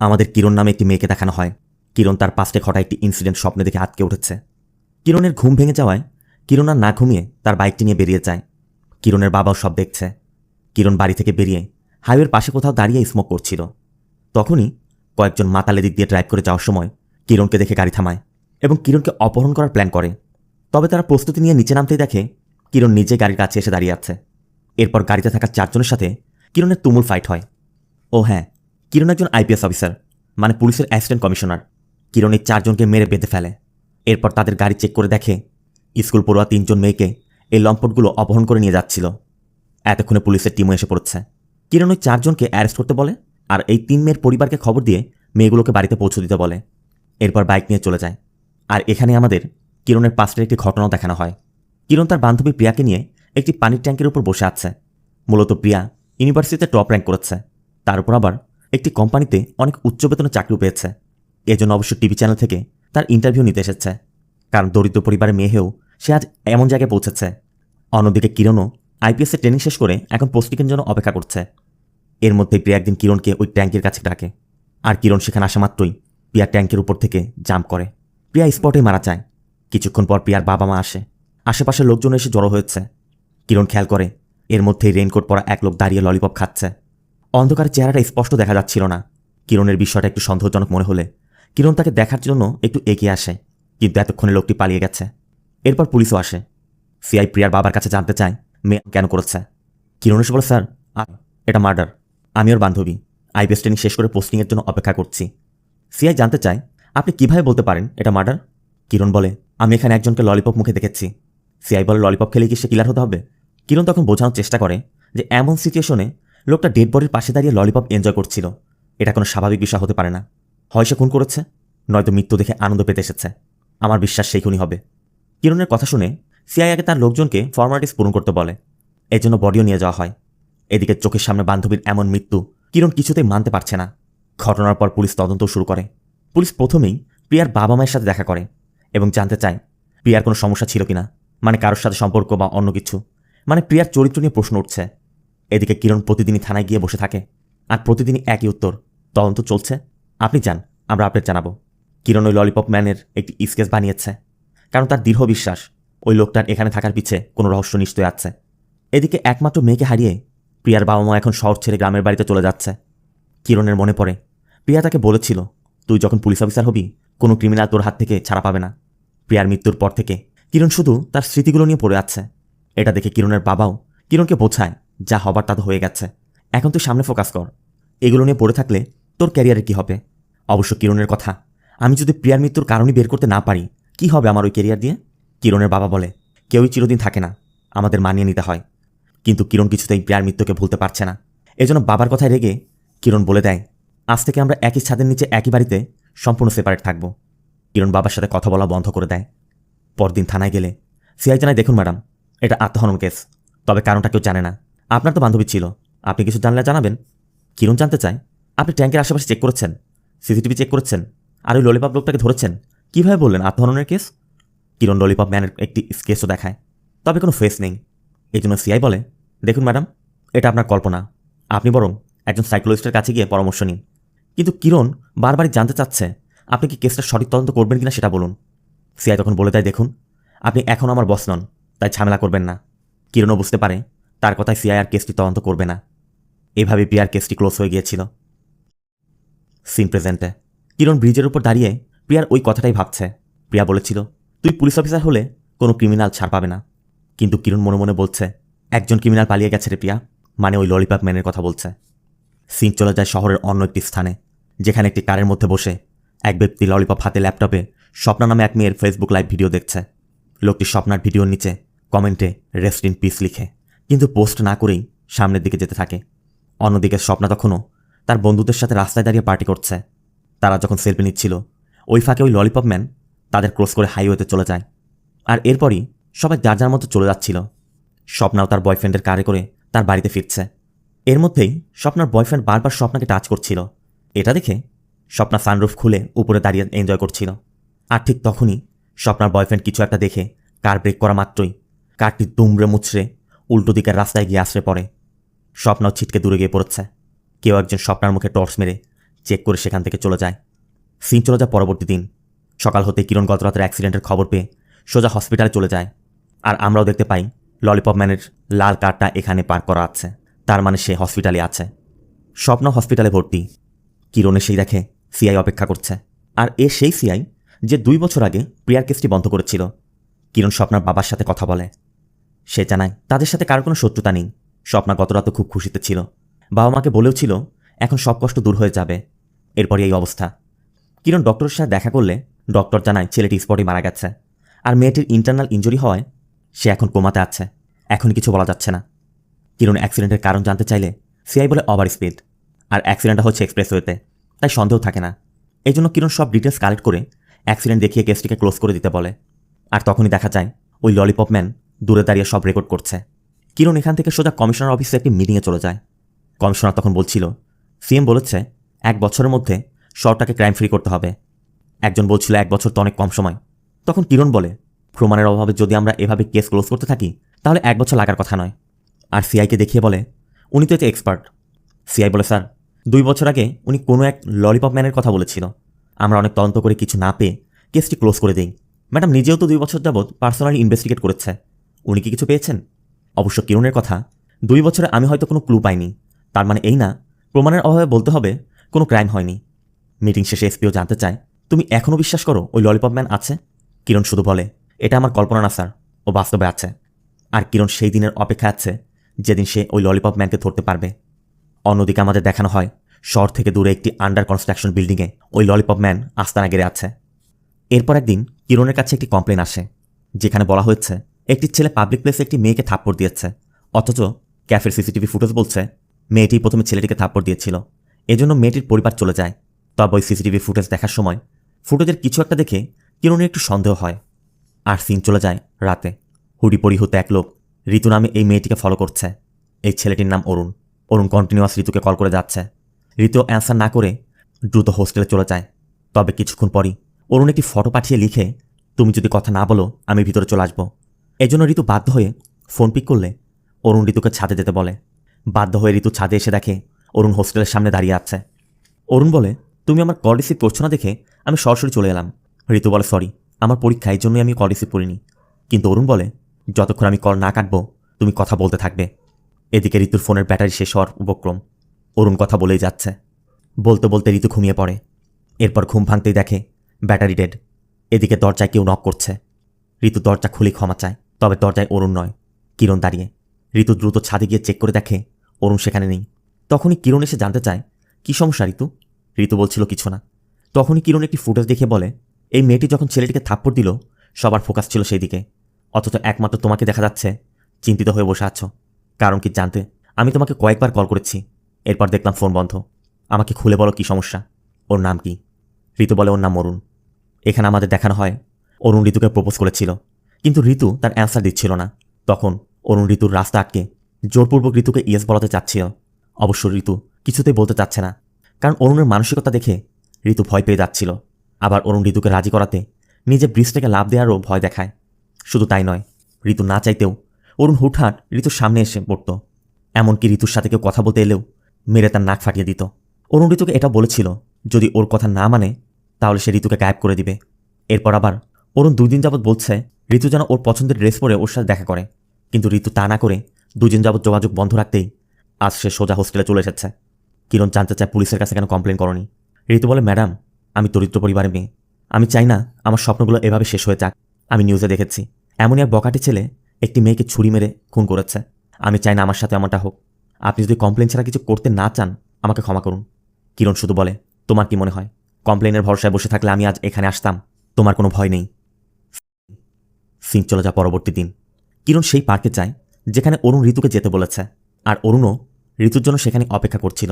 আমাদের কিরণ নামে একটি মেয়েকে দেখানো হয়। কিরণ তার পাস্টে ঘটা একটি ইনসিডেন্ট স্বপ্নে দেখে আটকে উঠেছে। কিরণের ঘুম ভেঙে যাওয়ায় কিরণ আর না ঘুমিয়ে তার বাইকটি নিয়ে বেরিয়ে যায়। কিরণের বাবাও সব দেখছে। কিরণ বাড়ি থেকে বেরিয়ে হাইওয়ের পাশে কোথাও দাঁড়িয়ে স্মোক করছিল। তখনই কয়েকজন মাতালে দিক দিয়ে ড্রাইভ করে যাওয়ার সময় কিরণকে দেখে গাড়ি থামায় এবং কিরণকে অপহরণ করার প্ল্যান করে। তবে তারা প্রস্তুতি নিয়ে নিচে নামতেই দেখে কিরণ নিজে গাড়ির কাছে এসে দাঁড়িয়ে আছে। এরপর গাড়িতে থাকা চারজনের সাথে কিরণের তুমুল ফাইট হয়। ও হ্যাঁ, কিরণ একজন আইপিএস অফিসার, মানে পুলিশের অ্যাসিস্ট্যান্ট কমিশনার। কিরণ এই চারজনকে মেরে বেঁধে ফেলে। এরপর তাদের গাড়ি চেক করে দেখে স্কুল পড়ুয়া 3জন মেয়েকে এই লম্পটগুলো অপহরণ করে নিয়ে যাচ্ছিল। এতক্ষণে পুলিশের টিমও এসে পড়েছে। কিরণ ওই 4জনকে অ্যারেস্ট করতে বলে আর এই 3 মেয়ের পরিবারকে খবর দিয়ে মেয়েগুলোকে বাড়িতে পৌঁছে দিতে বলে। এরপর বাইক নিয়ে চলে যায়। আর এখানে আমাদের কিরণের পাস্টের একটি ঘটনাও দেখানো হয়। কিরণ তার বান্ধবী প্রিয়াকে নিয়ে একটি পানির ট্যাঙ্কের উপর বসে আছে। মূলত প্রিয়া ইউনিভার্সিটিতে টপ র্যাঙ্ক করেছে, তার উপর আবার একটি কোম্পানিতে অনেক উচ্চ বেতনে চাকরিও পেয়েছে। এজন্য অবশ্য টিভি চ্যানেল থেকে তার ইন্টারভিউ নিতে এসেছে, কারণ দরিদ্র পরিবারের মেয়ে হয়েও সে আজ এমন জায়গায় পৌঁছেছে। অন্যদিকে কিরণও আইপিএসের ট্রেনিং শেষ করে এখন পোস্টিংয়ের জন্য অপেক্ষা করছে। এর মধ্যেই প্রিয়া একদিন কিরণকে ওই ট্যাঙ্কের কাছে ডাকে। আর কিরণ সেখানে আসা মাত্রই প্রিয়া ট্যাঙ্কের উপর থেকে জাম্প করে। প্রিয়া স্পটেই মারা যায়। কিছুক্ষণ পর প্রিয়ার বাবা মা আসে। আশেপাশের লোকজন এসে জড়ো হয়েছে। কিরণ খেয়াল করে এর মধ্যেই রেইনকোট পরা এক লোক দাঁড়িয়ে ললিপপ খাচ্ছে। অন্ধকারে চেহারাটা স্পষ্ট দেখা যাচ্ছিল না। কিরণের বিষয়টা একটু সন্দেহজনক মনে হলে কিরণ তাকে দেখার জন্য একটু এগিয়ে আসে, কিন্তু এতক্ষণে লোকটি পালিয়ে গেছে। এরপর পুলিশও আসে। সিআই প্রিয়ার বাবার কাছে জানতে চায় মেয়ে কেন করেছে। কিরণ এসে বলে, স্যার এটা মার্ডার। আমি ওর বান্ধবী, আইপিএস ট্রেনিং শেষ করে পোস্টিংয়ের জন্য অপেক্ষা করছি। সিআই জানতে চায় আপনি কিভাবে বলতে পারেন এটা মার্ডার। কিরণ বলে, আমি এখানে একজনকে ললিপপ মুখে দেখেছি। সিআই বলে, ললিপপ খেলে কি সে কিলার হতে হবে? কিরণ তখন বোঝানোর চেষ্টা করে যে এমন সিচুয়েশনে লোকটা ডেড বডির পাশে দাঁড়িয়ে ললিপপ এনজয় করছিল, এটা কোনো স্বাভাবিক বিষয় হতে পারে না। হয় সে খুন করেছে, নয়তো মৃত্যু দেখে আনন্দ পেতে এসেছে। আমার বিশ্বাস সেই খুনই হবে। কিরণের কথা শুনে সিআই আগে তার লোকজনকে ফর্মালিটিস পূরণ করতে বলে। এর জন্য বডিও নিয়ে যাওয়া হয়। এদিকে চোখের সামনে বান্ধবীর এমন মৃত্যু কিরণ কিছুতেই মানতে পারছে না। ঘটনার পর পুলিশ তদন্ত শুরু করে। পুলিশ প্রথমেই প্রিয়ার বাবা মায়ের সাথে দেখা করে এবং জানতে চায় প্রিয়ার কোনো সমস্যা ছিল কিনা, মানে কারোর সাথে সম্পর্ক বা অন্য কিছু, মানে প্রিয়ার চরিত্র নিয়ে প্রশ্ন উঠছে। এদিকে কিরণ প্রতিদিনই থানায় গিয়ে বসে থাকে আর প্রতিদিনই একই উত্তর, তদন্ত চলছে, আপনি যান, আমরা আপডেট জানাবো। কিরণ ওই ললিপপ ম্যানের একটি স্কেচ বানিয়েছে, কারণ তার দৃঢ় বিশ্বাস ওই লোকটার এখানে থাকার পিছে কোনো রহস্য নিশ্চয়ই আছে। এদিকে একমাত্র মেয়েকে হারিয়ে প্রিয়ার বাবা মা এখন শহর ছেড়ে গ্রামের বাড়িতে চলে যাচ্ছে। কিরণের মনে পড়ে প্রিয়া তাকে বলেছিল, তুই যখন পুলিশ অফিসার হবি কোনো ক্রিমিনাল তোর হাত থেকে ছাড়া পাবে না। প্রিয়ার মৃত্যুর পর থেকে কিরণ শুধু তার স্মৃতিগুলো নিয়ে পড়ে আছে। এটা দেখে কিরণের বাবাও কিরণকে বোঝায়, যা হবার তা তো হয়ে গেছে, এখন তুই সামনে ফোকাস কর। এগুলো নিয়ে পড়ে থাকলে তোর ক্যারিয়ারে কি হবে? অবশ্য কিরণের কথা, আমি যদি প্রিয়ার মৃত্যুর কারণই বের করতে না পারি কি হবে আমার ওই ক্যারিয়ার দিয়ে? কিরণের বাবা বলে, কেউই চিরদিন থাকে না, আমাদের মানিয়ে নিতে হয়। কিন্তু কিরণ কিছুতেই প্রিয়ার মৃত্যুকে ভুলতে পারছে না। এজন্য বাবার কথায় রেগে কিরণ বলে দেয়, আজ থেকে আমরা একই ছাদের নিচে একই বাড়িতে সম্পূর্ণ সেপারেট থাকব। কিরণ বাবার সাথে কথা বলা বন্ধ করে দেয়। পরদিন থানায় গেলে সিআই জানায়, দেখুন ম্যাডাম, এটা আত্মহনন কেস, তবে কারণটা কেউ জানে না। আপনার তো বান্ধবী ছিল, আপনি কিছু জানলে জানাবেন। কিরণ জানতে চায়, আপনি ট্যাঙ্কের আশেপাশে চেক করেছেন, সিসিটিভি চেক করেছেন, আর ওই ললিপপ লোকটাকে ধরেছেন, কীভাবে বললেন আত্মহননের কেস? কিরণ ললিপপ ম্যানের একটি স্কেচও দেখায়, তবে কোনো ফেস নেই। এই জন্য সিআই বলে, দেখুন ম্যাডাম, এটা আপনার কল্পনা, আপনি বরং একজন সাইকোলজিস্টের কাছে গিয়ে পরামর্শ নিন। কিন্তু কিরণ বারবারই জানতে চাচ্ছে আপনি কি কেসটা সঠিক তদন্ত করবেন কিনা সেটা বলুন। সিআই তখন বলে দেয়, দেখুন, আপনি এখন আমার বস নন, তাই ঝামেলা করবেন না। কিরণও বুঝতে পারে তার কথায় সিআই আর কেসটি তদন্ত করবে না। এভাবে প্রিয়ার কেসটি ক্লোজ হয়ে গিয়েছিল। সিন প্রেজেন্টে কিরণ ব্রিজের উপর দাঁড়িয়ে প্রিয়ার ওই কথাটাই ভাবছে। প্রিয়া বলেছিল, তুই পুলিশ অফিসার হলে কোনো ক্রিমিনাল ছাড় পাবে না। কিন্তু কিরণ মনে মনে বলছে, একজন ক্রিমিনাল পালিয়ে গেছে রে প্রিয়া, মানে ওই ললিপপ ম্যানের কথা বলছে। সিন চলে যায় শহরের অন্য একটি স্থানে, যেখানে একটি কারের মধ্যে বসে এক ব্যক্তি ললিপপ হাতে ল্যাপটপে স্বপ্না নামে এক মেয়ের ফেসবুক লাইভ ভিডিও দেখছে। লোকটি স্বপ্নার ভিডিওর নিচে কমেন্টে রেস্ট ইন পিস লিখে, কিন্তু পোস্ট না করেই সামনের দিকে যেতে থাকে। অন্যদিকে স্বপ্না তখনও তার বন্ধুদের সাথে রাস্তায় দাঁড়িয়ে পার্টি করছে। তারা যখন সেলফি নিচ্ছিল ওই ফাঁকে ওই ললিপপ ম্যান তাদের ক্রস করে হাইওয়েতে চলে যায়। আর এরপরই সবাই যার যার মতো চলে যাচ্ছিল। স্বপ্নাও তার বয়ফ্রেন্ডের কারে করে তার বাড়িতে ফিরছে। এর মধ্যেই স্বপ্নার বয়ফ্রেন্ড বারবার স্বপ্নাকে টাচ করছিল। এটা দেখে স্বপ্না সানরুফ খুলে উপরে দাঁড়িয়ে এনজয় করছিল। আর ঠিক তখনই স্বপ্নার বয়ফ্রেন্ড কিছু একটা দেখে কার ব্রেক করা মাত্রই কারটি দুমড়ে মুচড়ে উল্টো দিকের রাস্তায় গিয়ে আশ্রে পড়ে। স্বপ্নাও ছিটকে দূরে গিয়ে পড়েছে। কেউ একজন স্বপ্নার মুখে টর্চ মেরে চেক করে সেখান থেকে চলে যায়। সিন চলে যায় পরবর্তী দিন। সকাল হতে কিরণ গত রাতের অ্যাক্সিডেন্টের খবর পেয়ে সোজা হসপিটালে চলে যায়। আর আমরাও দেখতে পাই ললিপপ ম্যানের লাল কারটা এখানে পার্ক করা আছে, তার মানে সে হসপিটালে আছে। স্বপ্ন হসপিটালে ভর্তি। কিরণ এসেই দেখে সিআই অপেক্ষা করছে, আর এ সেই সিআই যে 2 বছর আগে প্রিয়ার কেসটি বন্ধ করেছিল। কিরণ স্বপ্নার বাবার সাথে কথা বলে। সে জানায় তাদের সাথে কারো কোনো শত্রুতা নেই। স্বপ্না গত রাতে খুব খুশিতে ছিল, বাবা মাকে বলেও ছিল এখন সব কষ্ট দূর হয়ে যাবে। এরপরই এই অবস্থা। কিরণ ডক্টরের সাথে দেখা করলে ডক্টর জানায় ছেলেটি স্পটে মারা গেছে, আর মেয়েটির ইন্টারনাল ইনজুরি হওয়ায় সে এখন কোমাতে আছে, এখন কিছু বলা যাচ্ছে না। কিরণ অ্যাক্সিডেন্টের কারণ জানতে চাইলে সিআই বলে ওভার স্পিড, আর অ্যাক্সিডেন্টটা হচ্ছে এক্সপ্রেসওয়েতে, তাই সন্দেহ থাকে না। এই জন্য কিরণ সব ডিটেলস কালেক্ট করে অ্যাক্সিডেন্ট দেখিয়ে কেসটিকে ক্লোজ করে দিতে বলে। আর তখনই দেখা যায় ওই ললিপপ ম্যান দূরে দাঁড়িয়ে সব রেকর্ড করছে। কিরণ এখান থেকে সোজা কমিশনার অফিসে একটি মিটিংয়ে চলে যায়। কমিশনার তখন বলছিল সিএম বলেছে 1 বছরের মধ্যে শহরটাকে ক্রাইম ফ্রি করতে হবে। একজন বলছিল 1 বছর তো অনেক কম সময়। তখন কিরণ বলে প্রমাণের অভাবে যদি আমরা এভাবে কেস ক্লোজ করতে থাকি তাহলে 1 বছর লাগার কথা নয়। আর সিআইকে দেখিয়ে বলে উনি তো এতে এক্সপার্ট। সিআই বলে স্যার 2 বছর আগে উনি কোনো এক ললিপপ ম্যানের কথা বলেছিল, আমরা অনেক তদন্ত করে কিছু না পেয়ে কেসটি ক্লোজ করে দিই। ম্যাডাম নিজেও তো 2 বছর যাবৎ পার্সোনালি ইনভেস্টিগেট করেছে, উনি কি কিছু পেয়েছেন? অবশ্য কিরণের কথা 2 বছরে আমি হয়তো কোনো ক্লু পাইনি, তার মানে এই না প্রমাণের অভাবে বলতে হবে কোনো ক্রাইম হয়নি। মিটিং শেষে এসপিও জানতে চায় তুমি এখনও বিশ্বাস করো ওই ললিপপ ম্যান আছে? কিরণ শুধু বলে এটা আমার কল্পনা না স্যার, ও বাস্তবে আছে। আর কিরণ সেই দিনের অপেক্ষা আছে যেদিন সে ওই ললিপপ ম্যানকে ধরতে পারবে। অন্যদিকে আমাদের দেখানো হয় শহর থেকে দূরে একটি আন্ডার কনস্ট্রাকশন বিল্ডিংয়ে ওই ললিপপ ম্যান আস্তানা গেড়ে আছে। এরপর একদিন কিরণের কাছে একটি কমপ্লেন আসে, যেখানে বলা হয়েছে একটি ছেলে পাবলিক প্লেসে একটি মেয়েকে থাপ্পড় দিয়েছে, অথচ ক্যাফের সিসিটিভি ফুটেজ বলছে মেয়েটি প্রথমে ছেলেটিকে থাপ্পড় দিয়েছিল। এজন্য মেয়েটির পরিবার চলে যায়। তবে ওই সিসিটিভি ফুটেজ দেখার সময় ফুটেজের কিছু একটা দেখে কিরণের একটু সন্দেহ হয়। আর সিন চলে যায় রাতে। হুডি পরিহিত এক লোক ঋতু নামে এই মেয়েটিকে ফলো করছে। এই ছেলেটির নাম অরুণ। অরুণ কন্টিনিউয়াস ঋতুকে কল করে যাচ্ছে। ঋতু অ্যান্সার না করে দ্রুত হোস্টেলে চলে যায়। তবে কিছুক্ষণ পরই অরুণ একটি ফটো পাঠিয়ে লিখে তুমি যদি কথা না বলো আমি ভিতরে চলে আসবো। এই জন্য ঋতু বাধ্য হয়ে ফোন পিক করলে অরুণ ঋতুকে ছাদে যেতে বলে। বাধ্য হয়ে ঋতু ছাদে এসে দেখে অরুণ হোস্টেলের সামনে দাঁড়িয়ে আছে। অরুণ বলে তুমি আমার কল রিসিভ করছো না দেখে আমি সরাসরি চলে এলাম। ঋতু বলে সরি, আমার পরীক্ষা, এই জন্যই আমি কল রিসিভ করিনি। কিন্তু অরুণ বলে যতক্ষণ আমি কল না কাটবো তুমি কথা বলতে থাকবে। এদিকে ঋতুর ফোনের ব্যাটারি শেষ হওয়ার উপক্রম। অরুণ কথা বলেই যাচ্ছে। বলতে বলতে ঋতু ঘুমিয়ে পড়ে। এরপর ঘুম ভাঙতেই দেখে ব্যাটারি ডেড। এদিকে দরজায় কেউ নক করছে। ঋতু দরজা খুলে ক্ষমা চায়, তবে দরজায় অরুণ নয়, কিরণ দাঁড়িয়ে। ঋতু দ্রুত ছাদে গিয়ে চেক করে দেখে অরুণ সেখানে নেই। তখনই কিরণ এসে জানতে চায় কী সমস্যা ঋতু? ঋতু বলছিল কিছু না। তখনই কিরণ একটি ফুটেজ দেখে বলে এই মেয়েটি যখন ছেলেটিকে থাপ্পড় দিল সবার ফোকাস ছিল সেই দিকে, অথচ একমাত্র তোমাকে দেখা যাচ্ছে চিন্তিত হয়ে বসে আছো। কারণ কি জানতে? আমি তোমাকে কয়েকবার কল করেছি, এরপর দেখলাম ফোন বন্ধ। আমাকে খুলে বলো কী সমস্যা? ওর নাম কি? ঋতু বলে ওর নাম অরুণ। এখানে আমাদের দেখানো হয় অরুণ ঋতুকে প্রপোজ করেছিল, কিন্তু ঋতু তার অ্যান্সার দিচ্ছিল না। তখন অরুণ ঋতুর রাস্তা আটকে জোরপূর্বক ঋতুকে ইয়েস বলাতে চাচ্ছিল। অবশ্য ঋতু কিছুতেই বলতে চাচ্ছে না, কারণ অরুণের মানসিকতা দেখে ঋতু ভয় পেয়ে যাচ্ছিল। আবার অরুণ ঋতুকে রাজি করাতে নিজে ব্রিজ থেকে লাফ দেওয়ারও ভয় দেখায়। শুধু তাই নয়, ঋতু না চাইতেও অরুণ হুটহাট ঋতুর সামনে এসে পড়ত। এমনকি ঋতুর সাথে কেউ কথা বলতে এলেও মেরে তার নাক ফাটিয়ে দিত। অরুণ ঋতুকে এটা বলেছিল যদি ওর কথা না মানে তাহলে সে ঋতুকে গায়েব করে দিবে। এরপর আবার অরুণ 2 দিন যাবৎ বলছে ঋতু যেন ওর পছন্দের ড্রেস পরে ওর সাথে দেখা করে, কিন্তু ঋতু তা না করে 2 দিন যাবৎ যোগাযোগ বন্ধ রাখতেই আজ সে সোজা হোস্টেলে চলে এসেছে। কিরণ জানতে চায় পুলিশের কাছে কেন কমপ্লেন করনি। ঋতু বলে ম্যাডাম আমি দরিদ্র পরিবারের মেয়ে, আমি চাই না আমার স্বপ্নগুলো এভাবে শেষ হয়ে যাক। আমি নিউজে দেখেছি এমনই এক বকাটি ছেলে একটি মেয়েকে ছুরি মেরে খুন করেছে। আমি চাই না আমার সাথে এমনটা হোক। আপনি যদি কমপ্লেন ছাড়া কিছু করতে না চান আমাকে ক্ষমা করুন। কিরণ শুধু বলে তোমার কি মনে হয় কমপ্লেনের ভরসায় বসে থাকলে আমি আজ এখানে আসতাম? তোমার কোনো ভয় নেই। সিন চলে যায় পরবর্তী দিন। কিরণ সেই পার্কে যায় যেখানে অরুণ ঋতুকে যেতে বলেছে, আর অরুণও ঋতুর জন্য সেখানে অপেক্ষা করছিল।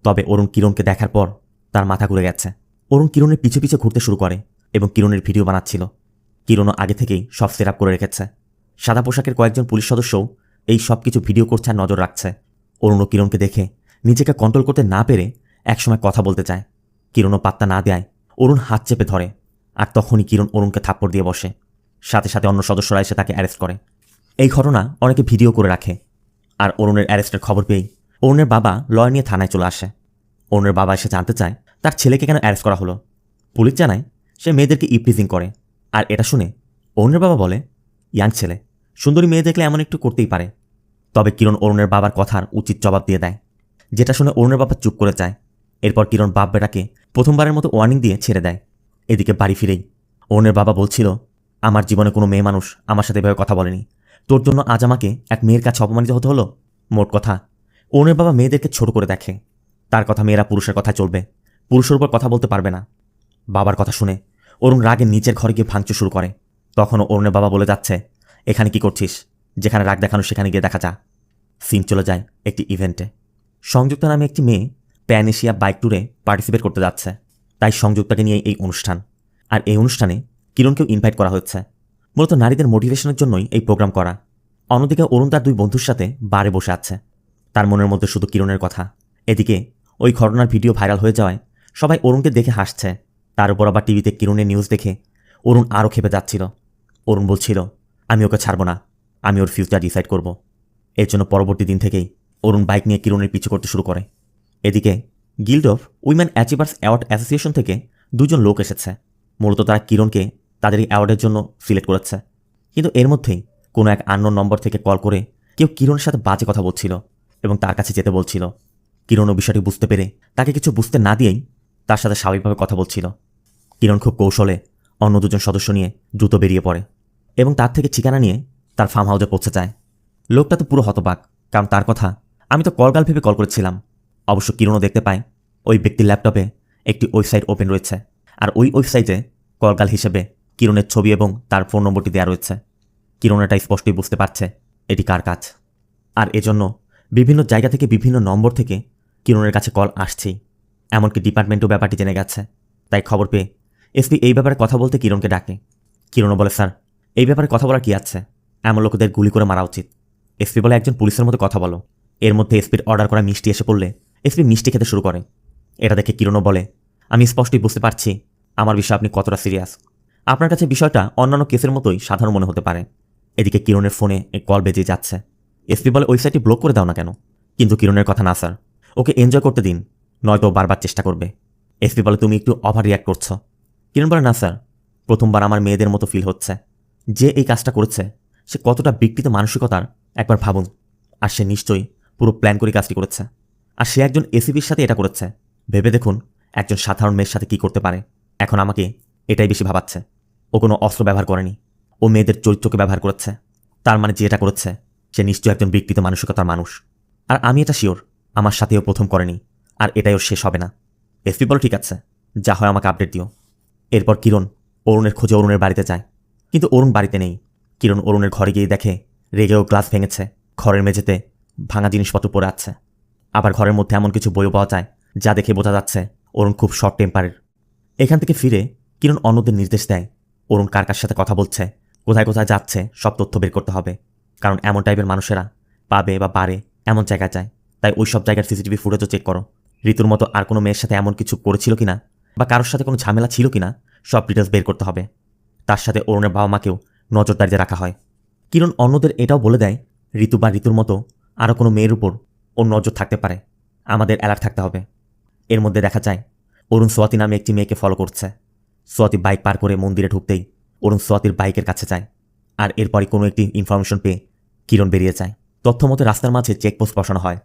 তবে অরুণ কিরণকে দেখার পর তার মাথা ঘুরে গেছে। অরুণ কিরণের পিছু পিছু ঘুরতে শুরু করে এবং কিরণের ভিডিও বানাচ্ছিল। কিরণও আগে থেকেই সব সেট আপ করে রেখেছে। সাদা পোশাকের কয়েকজন পুলিশ সদস্যও এই সব কিছু ভিডিও করছে আর নজর রাখছে। অরুণও কিরণকে দেখে নিজেকে কন্ট্রোল করতে না পেরে একসময় কথা বলতে চায়। কিরণও পাত্তা না দেয় অরুণ হাত চেপে ধরে, আর তখনই কিরণ অরুণকে থাপ্পড় দিয়ে বসে। সাথে সাথে অন্য সদস্যরা এসে তাকে অ্যারেস্ট করে। এই ঘটনা অনেকে ভিডিও করে রাখে। আর অরুণের অ্যারেস্টের খবর পেয়েই অরুণের বাবা লয়ার নিয়ে থানায় চলে আসে। অরুণের বাবা এসে জানতে চায় তার ছেলেকে কেন অ্যারেস্ট করা হলো? পুলিশ জানায় সে মেয়েদেরকে ইপটিজিং করে। আর এটা শুনে অরুণের বাবা বলে, ইয়াং ছেলে, সুন্দরী মেয়ে দেখলে এমন একটু করতেই পারে। তবে কিরণ অরুণের বাবার কথার উচিত জবাব দিয়ে দেয়, যেটা শুনে অরুণের বাবা চুপ করে যায়। এরপর কিরণ বাপ বেটাকে প্রথমবারের মতো ওয়ার্নিং দিয়ে ছেড়ে দেয়। এদিকে বাড়ি ফিরেই অরুণের বাবা বলছিল, আমার জীবনে কোনো মেয়ে মানুষ আমার সাথে এভাবে কথা বলেনি। তোর জন্য আজ আমাকে এক মেয়ের কাছে অপমানিত হতে হলো। মোট কথা, অরুণের বাবা মেয়েদেরকে ছোট করে দেখে। তার কথা মেয়েরা পুরুষের কথা চলবে, পুরুষের উপর কথা বলতে পারবে না। বাবার কথা শুনে অরুণ রাগে নিচের ঘরে গিয়ে ভাঙচুর শুরু করে। তখনও অরুণের বাবা বলে যাচ্ছে, এখানে কি করছিস? যেখানে রাগ দেখানো সেখানে গিয়ে দেখা যা। সিন চলে যায় একটি ইভেন্টে। সংযুক্তা নামে একটি মেয়ে প্যান এশিয়া বাইক ট্যুরে পার্টিসিপেট করতে যাচ্ছে। তাই সংযুক্তাকে নিয়ে এই অনুষ্ঠান। আর এই অনুষ্ঠানে কিরণকেও ইনভাইট করা হচ্ছে। মূলত নারীদের মোটিভেশনের জন্যই এই প্রোগ্রাম করা। অন্যদিকে অরুণ তার দুই বন্ধুর সাথে বারে বসে আছে। তার মনের মধ্যে শুধু কিরণের কথা। এদিকে ওই ঘটনার ভিডিও ভাইরাল হয়ে যাওয়ায় সবাই অরুণকে দেখে হাসছে। তার উপর আবার টিভিতে কিরণের নিউজ দেখে অরুণ আরও খেপে যাচ্ছিল। অরুণ বলছিল, আমি ওকে ছাড়ব না, আমি ওর ফিউচার ডিসাইড করব। এর জন্য পরবর্তী দিন থেকেই অরুণ বাইক নিয়ে কিরণের পিছু করতে শুরু করে। এদিকে guild of women achievers award association থেকে দুজন লোক এসেছে। মূলত তারা কিরণকে তাদের এই অ্যাওয়ার্ডের জন্য সিলেক্ট করেছে। কিন্তু এর মধ্যেই কোনো এক আননোন নম্বর থেকে কল করে কেউ কিরণের সাথে বাজে কথা বলছিল এবং তার কাছে যেতে বলছিল। কিরণও বিষয়টি বুঝতে পেরে তাকে কিছু বুঝতে না দিয়েই তার সাথে স্বাভাবিকভাবে কথা বলছিল। কিরণ খুব কৌশলে অন্য দুজন সদস্য নিয়ে দ্রুত বেরিয়ে পড়ে এবং তার থেকে ঠিকানা নিয়ে তার ফার্ম হাউসে পৌঁছে যায়। লোকটা তো পুরো হতবাক, কারণ তার কথা আমি তো কলগাল ভেবে কল করেছিলাম। অবশ্য কিরণও দেখতে পায় ওই ব্যক্তির ল্যাপটপে একটি ওয়েবসাইট ওপেন রয়েছে। আর ওই ওয়েবসাইটে কলগাল হিসেবে কিরণের ছবি এবং তার ফোন নম্বরটি দেওয়া রয়েছে। কিরণ এটা স্পষ্টই বুঝতে পারছে এটি কার কাজ। আর এজন্য বিভিন্ন জায়গা থেকে বিভিন্ন নম্বর থেকে কিরণের কাছে কল আসছেই। এমনকি ডিপার্টমেন্টও ব্যাপারটি জেনে গেছে। তাই খবর পেয়ে এসপি এই ব্যাপারে কথা বলতে কিরণকে ডাকে। কিরণও বলে, স্যার, এই ব্যাপারে কথা বলার কি আছে? এমন লোকদের গুলি করে মারা উচিত। এসপি বলে, একজন পুলিশের মতো কথা বলো। এর মধ্যে এসপির অর্ডার করা মিষ্টি এসে পড়লে এসপি মিষ্টি খেতে শুরু করে। এটা দেখে কিরণও বলে, আমি স্পষ্টই বুঝতে পারছি আমার বিষয়ে আপনি কতটা সিরিয়াস। আপনার কাছে বিষয়টা অন্যান্য কেসের মতোই সাধারণ মনে হতে পারে। এদিকে কিরণের ফোনে এক কল বেজে যাচ্ছে। এসপি বলে, ওয়েবসাইটটি ব্লক করে দাও না কেন? কিন্তু কিরণের কথা না স্যার, ওকে এনজয় করতে দিন, নয়তো বারবার চেষ্টা করবে। এসপি বলে, তুমি একটু ওভার রিয়াক্ট করছো। কিরণ বলে, না স্যার, প্রথমবার আমার মেয়েদের মতো ফিল হচ্ছে। যে এই কাজটা করেছে সে কতটা বিকৃত মানসিকতার একবার ভাবুন। আর সে নিশ্চয়ই পুরো প্ল্যান করে কাজটি করেছে। আর সে একজন এসিপির সাথে এটা করেছে। ভেবে দেখুন একজন সাধারণ মেয়ের সাথে কি করতে পারে। এখন আমাকে এটাই বেশি ভাবাচ্ছে। ও কোনো অস্ত্র ব্যবহার করেনি, ও মেয়েদের চরিত্রকে ব্যবহার করেছে। তার মানে যে এটা করেছে সে নিশ্চয়ই একজন বিকৃত মানসিকতার মানুষ। আর আমি এটা শিওর আমার সাথেও প্রথম করেনি, আর এটাই ওর শেষ হবে না। এসপি বলো, ঠিক আছে, যা হয় আমাকে আপডেট দিও। এরপর কিরণ অরুণের খোঁজে অরুণের বাড়িতে যায়। কিন্তু অরুণ বাড়িতে নেই। কিরণ অরুণের ঘরে গিয়ে দেখে রেগেও গ্লাস ভেঙেছে, ঘরের মেঝেতে ভাঙা জিনিসপত্র পড়ে আছে। আবার ঘরের মধ্যে এমন কিছু বইও পাওয়া যায় যা দেখে বোঝা যাচ্ছে অরুণ খুব শর্ট টেম্পারের। এখান থেকে ফিরে কিরণ অন্যদের নির্দেশ দেয় অরুণ কার কার সাথে কথা বলছে, কোথায় কোথায় যাচ্ছে সব তথ্য বের করতে হবে। কারণ এমন টাইপের মানুষেরা পাবে বা বারে এমন জায়গায় যায়। তাই ওই সব জায়গার সিসিটিভি ফুটেজও চেক করো। ঋতুর মতো আর কোনো মেয়ের সাথে এমন কিছু করেছিল কিনা বা কারোর সাথে কোনো ঝামেলা ছিল কিনা সব ডিটেলস বের করতে হবে। তার সাথে অরুণের বাবা মাকেও নজরদারিতে রাখা হয়। কিরণ অন্যদের এটাও বলে দেয় ঋতু বা ঋতুর মতো আরও কোনো মেয়ের উপর ওর নজর থাকতে পারে, আমাদের অ্যালার্ট থাকতে হবে। এর মধ্যে দেখা যায় অরুণ সোয়াতি নামে একটি মেয়েকে ফলো করছে। সোয়াতি বাইক পার করে মন্দিরে ঢুকতেই অরুণ সোয়াতির বাইকের কাছে যায়। আর এরপরই কোনো একটি ইনফরমেশন পেয়ে কিরণ বেরিয়ে যায়। তথ্য মতে রাস্তার মাঝে চেকপোস্ট বসানো হয়।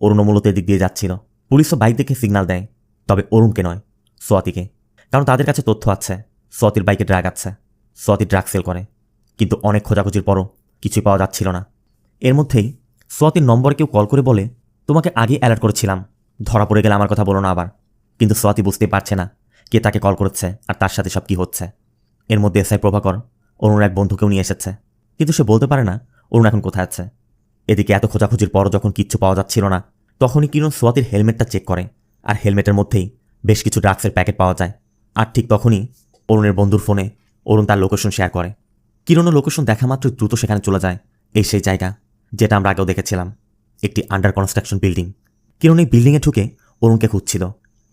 অরুণও মূলত এদিক দিয়ে যাচ্ছিল। পুলিশও বাইক দেখে সিগন্যাল দেয়, তবে অরুণকে নয়, সোয়াতিকে। কারণ তাদের কাছে তথ্য আছে সোয়াতির বাইকে ড্রাগ আছে, সোয়াতি ড্রাগ সেল করে। কিন্তু অনেক খোঁজাখুঁজির পরও কিছুই পাওয়া যাচ্ছিল না। এর মধ্যেই সোয়াতির নম্বরে কেউ কল করে বলে, তোমাকে আগে অ্যালার্ট করেছিলাম, ধরা পড়ে গেলে আমার কথা বলো না আবার। কিন্তু সোয়াতি বুঝতেই পারছে না কে তাকে কল করেছে আর তার সাথে সব কি হচ্ছে। এর মধ্যে এসআই প্রভাকর অরুণ এক বন্ধুকেও নিয়ে এসেছে, কিন্তু সে বলতে পারে না অরুণ এখন কোথায় আছে। এদিকে এত খোঁজাখুঁজির পরও যখন কিচ্ছু পাওয়া যাচ্ছিল না, তখনই কিরণ সোয়াতির হেলমেটটা চেক করে। আর হেলমেটের মধ্যেই বেশ কিছু ড্রাগসের প্যাকেট পাওয়া যায়। আর ঠিক তখনই অরুণের বন্ধুর ফোনে অরুণ তার লোকেশন শেয়ার করে। কিরণও লোকেশন দেখা মাত্র দ্রুত সেখানে চলে যায়। এই সেই জায়গা যেটা আমরা আগেও দেখেছিলাম, একটি আন্ডার কনস্ট্রাকশন বিল্ডিং। কিরণ এই বিল্ডিংয়ে ঢুকে অরুণকে খুঁজছিল।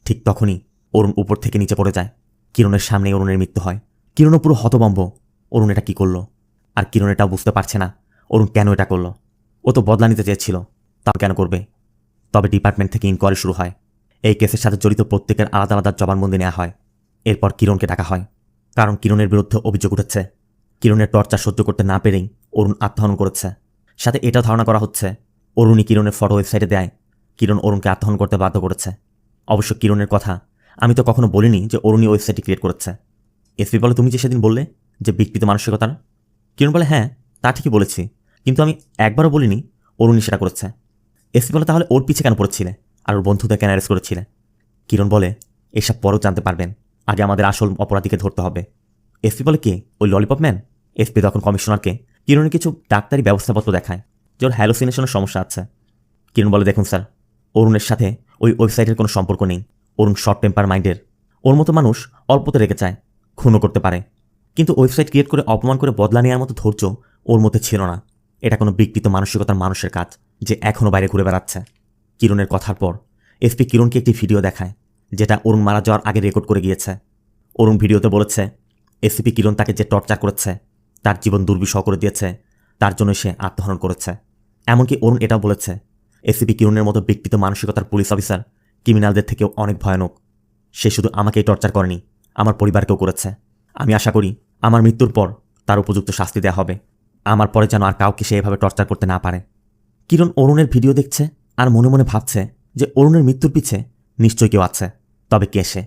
ঠিক তখনই অরুণ উপর থেকে নিচে পড়ে যায়। কিরণের সামনেই অরুণের মৃত্যু হয়। কিরণও পুরো হতভম্ব, অরুণ এটা কী করলো। আর কিরণ এটাও বুঝতে পারছে না অরুণ কেন এটা করলো। ও তো বদলা নিতে চেয়েছিল, তাও কেন করবে। তবে ডিপার্টমেন্ট থেকে ইনকোয়ারি শুরু হয় এই কেসের সাথে জড়িত প্রত্যেকের আলাদা আলাদা জবানবন্দি নেওয়া হয়। এরপর কিরণকে ডাকা হয়, কারণ কিরণের বিরুদ্ধে অভিযোগ উঠেছে কিরণের টর্চার সহ্য করতে না পেরেই অরুণ আত্মহনন করেছে। সাথে এটাও ধারণা করা হচ্ছে অরুণই কিরণের ফটো ওয়েবসাইটে দেয় কিরণ অরুণকে আত্মহনন করতে বাধ্য করেছে। অবশ্য কিরণের কথা আমি তো কখনো বলিনি যে অরুণই ওয়েবসাইটটি ক্রিয়েট করেছে। এসপি বলে, তুমি যে সেদিন বললে যে বিকৃত মানসিকতার। কিরণ বলে, হ্যাঁ তা ঠিকই বলেছি, কিন্তু আমি একবারও বলিনি অরুণই সেটা করেছে। এসপি বলে, তাহলে ওর পিছে কেন পড়েছিলে আর ওর বন্ধুদের কেন অ্যারেস্ট করেছিলে? কিরণ বলে, এসব পরেও জানতে পারবেন, আগে আমাদের আসল অপরাধীকে ধরতে হবে। এসপি বলে, কে? ওই ললিপপ ম্যান? এসপি তখন কমিশনারকে কিরণের কিছু ডাক্তারি ব্যবস্থাপত্র দেখায় যে ওর হ্যালোসিনেশনের সমস্যা আছে। কিরণ বলে, দেখুন স্যার, অরুণের সাথে ওই ওয়েবসাইটের কোনো সম্পর্ক নেই। অরুণ শর্ট টেম্পার মাইন্ডের। ওর মতো মানুষ অল্পতে রেগে যায়, খুনও করতে পারে, কিন্তু ওয়েবসাইট ক্রিয়েট করে অপমান করে বদলা নেওয়ার মতো ধৈর্য ওর মধ্যে ছিল না। এটা কোনো বিকৃত মানসিকতার মানুষের কাজ যে এখনও বাইরে ঘুরে বেড়াচ্ছে। কিরণের কথার পর এসপি কিরণকে একটি ভিডিও দেখায় যেটা অরুণ মারা যাওয়ার আগে রেকর্ড করে গিয়েছে। অরুণ ভিডিওতে বলেছে এসিপি কিরণ তাকে যে টর্চার করেছে, তার জীবন দুর্বিষহ করে দিয়েছে, তার জন্য সে আত্মহনন করেছে। এমনকি অরুণ এটাও বলেছে এসিপি কিরণের মতো বিকৃত মানসিকতার পুলিশ অফিসার ক্রিমিনালদের থেকেও অনেক ভয়ানক। সে শুধু আমাকেই টর্চার করেনি, আমার পরিবারকেও করেছে। আমি আশা করি আমার মৃত্যুর পর তার উপযুক্ত শাস্তি দেওয়া হবে। আমার পরে যেন আর কাউকে সে এভাবে টর্চার করতে না পারে। কিরণ অরুণের ভিডিও দেখছে আর মনে মনে ভাবছে যে অরুণের মৃত্যুর পিছে নিশ্চয়ই কেউ আছে, তবে কে সে?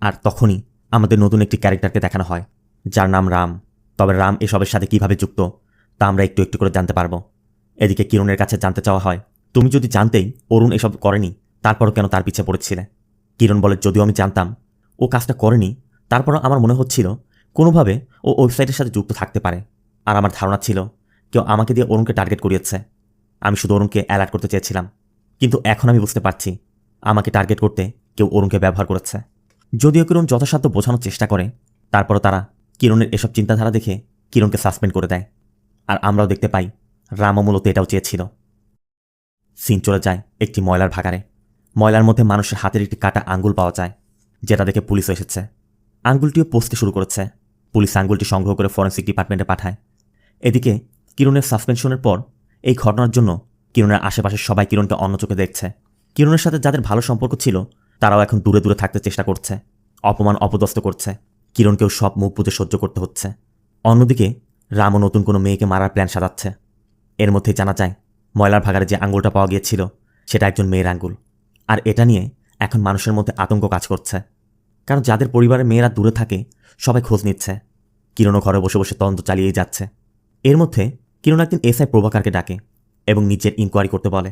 আর তখনই আমাদের নতুন একটি ক্যারেক্টারকে দেখানো হয় যার নাম রাম। তবে রাম এসবের সাথে কিভাবে যুক্ত তা আমরা একটু একটু করে জানতে পারবো। এদিকে কিরণের কাছে জানতে চাওয়া হয়, তুমি যদি জানতেই অরুণ এসব করেনি, তারপরও কেন তার পিছে পড়েছিলে? কিরণ বলে, যদিও আমি জানতাম ও কাজটা করেনি, তারপরও আমার মনে হচ্ছিল কোনোভাবে ও ওয়েবসাইটের সাথে যুক্ত থাকতে পারে। আর আমার ধারণা ছিল কেউ আমাকে দিয়ে অরুণকে টার্গেট করিয়েছে। আমি শুধু অরুণকে অ্যালার্ট করতে চেয়েছিলাম, কিন্তু এখন আমি বুঝতে পারছি আমাকে টার্গেট করতে কেউ অরুণকে ব্যবহার করেছে। যদিও কিরণ যথাসাধ্য বোঝানোর চেষ্টা করে, তারপরও তারা কিরণের এসব চিন্তাধারা দেখে কিরণকে সাসপেন্ড করে দেয়। আর আমরাও দেখতে পাই রামও মূলত এটাও চেয়েছিল। সিন চলে যায় একটি ময়লার ভাগাড়ে। ময়লার মধ্যে মানুষের হাতের একটি কাটা আঙ্গুল পাওয়া যায়, যেটা দেখে পুলিশ এসেছে। আঙ্গুলটিও পচতে শুরু করেছে। পুলিশ আঙ্গুলটি সংগ্রহ করে ফরেন্সিক ডিপার্টমেন্টে পাঠায়। এদিকে কিরণের সাসপেনশনের পর এই ঘটনার জন্য কিরণের আশেপাশের সবাই কিরণকে অন্য চোখে দেখছে। কিরণের সাথে যাদের ভালো সম্পর্ক ছিল তারাও এখন দূরে দূরে থাকতে চেষ্টা করছে, অপমান অপদস্থ করছে। কিরণকেও সব মুখ বুঝে সহ্য করতে হচ্ছে। অন্যদিকে রামও নতুন কোনো মেয়েকে মারার প্ল্যান সাজাচ্ছে। এর মধ্যেই জানা যায় ময়লার ভাগাড়ে যে আঙ্গুলটা পাওয়া গিয়েছিল সেটা একজন মেয়ের আঙ্গুল। আর এটা নিয়ে এখন মানুষের মধ্যে আতঙ্ক কাজ করছে, কারণ যাদের পরিবারের মেয়েরা দূরে থাকে সবাই খোঁজ নিচ্ছে। কিরণও ঘরে বসে বসে তদন্ত চালিয়েই যাচ্ছে। এর মধ্যে কিরণ একদিন এসআই প্রভাকারকে ডাকে এবং নিজের ইনকোয়ারি করতে বলে।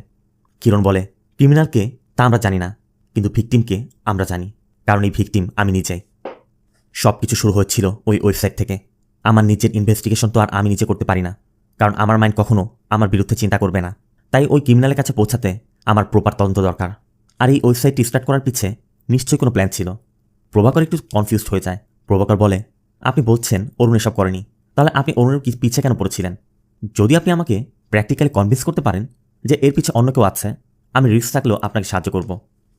কিরণ বলে, ক্রিমিনালকে তা আমরা জানি না, কিন্তু ভিকটিমকে আমরা জানি, কারণ এই ভিকটিম আমি নিজেই। সব কিছু শুরু হচ্ছিল ওই ওয়েবসাইট থেকে। আমার নিজের ইনভেস্টিগেশন তো আর আমি নিজে করতে পারি না, কারণ আমার মাইন্ড কখনো আমার বিরুদ্ধে চিন্তা করবে না। তাই ওই ক্রিমিনালের কাছে পৌঁছাতে আমার প্রপার তদন্ত দরকার। আর এই ওয়েবসাইটটি স্টার্ট করার পিছে নিশ্চয়ই কোনো প্ল্যান ছিল। প্রভাকর একটু কনফিউজড হয়ে যায়। প্রভাকর বলে, আপনি বলছেন অরুণ এসব করেনি, তাহলে আপনি অরুণের পিছে কেন পড়েছিলেন? যদি আপনি আমাকে প্র্যাকটিক্যালি কনভিন্স করতে পারেন যে এর পিছে অন্য কেউ আছে, আমি রিস্ক থাকলেও আপনাকে সাহায্য করব।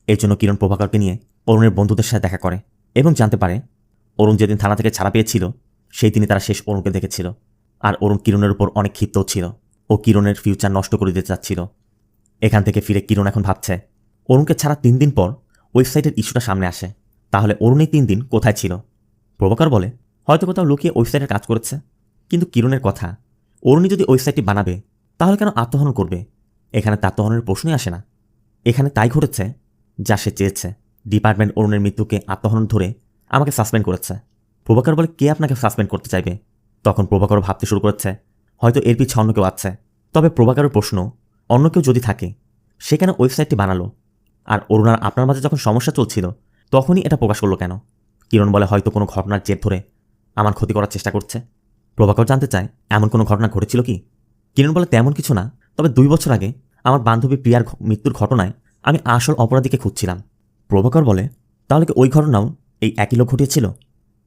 এর জন্য কিরণ প্রভাকরকে নিয়ে অরুণের বন্ধুদের সাথে দেখা করে এবং জানতে পারে অরুণ যেদিন থানা থেকে ছাড়া পেয়েছিল সেই দিনই তারা শেষ অরুণকে দেখেছিল। আর অরুণ কিরণের উপর অনেক ক্ষিপ্তও ছিল। ও কিরণের ফিউচার নষ্ট করে দিতে চাচ্ছিল। এখান থেকে ফিরে কিরণ এখন ভাবছে অরুণকে ছাড়া 3 দিন পর ওয়েবসাইটের ইস্যুটা সামনে আসে, তাহলে অরুণ এই 3 দিন কোথায় ছিল? প্রভাকর বলে, হয়তো কোথাও লুকিয়ে ওয়েবসাইটের কাজ করেছে। কিন্তু কিরণের কথা, অরুণই যদি ওয়েবসাইটটি বানাবে তাহলে কেন আত্মহনন করবে? এখানে তার আত্মহননের প্রশ্নই আসে না। এখানে তাই ঘটেছে যা সে চেয়েছে। ডিপার্টমেন্ট অরুণের মৃত্যুকে আত্মহনন ধরে আমাকে সাসপেন্ড করেছে। প্রভাকর বলে, কে আপনাকে সাসপেন্ড করতে চাইবে? তখন প্রভাকর ভাবতে শুরু করেছে হয়তো এর পিছে অন্য কেউ আছে। তবে প্রভাকরের প্রশ্ন, অন্য কেউ যদি থাকে সে কেন ওয়েবসাইটটি বানালো? আর অরুণ আর আপনার মাঝে যখন সমস্যা চলছিল তখনই এটা প্রকাশ করলো কেন? কিরণ বলে, হয়তো কোনো ঘটনার জের ধরে আমার ক্ষতি করার চেষ্টা করছে। প্রভাকর জানতে চায়, এমন কোনো ঘটনা ঘটেছিল কি? কিরণ বলে, তেমন কিছু না, তবে 2 বছর আগে আমার বান্ধবী প্রিয়ার মৃত্যুর ঘটনায় আমি আসল অপরাধীকে খুঁজছিলাম। প্রভাকর বলে, তাহলে কি ওই ঘটনাও এই একই লোক ঘটিয়েছিল?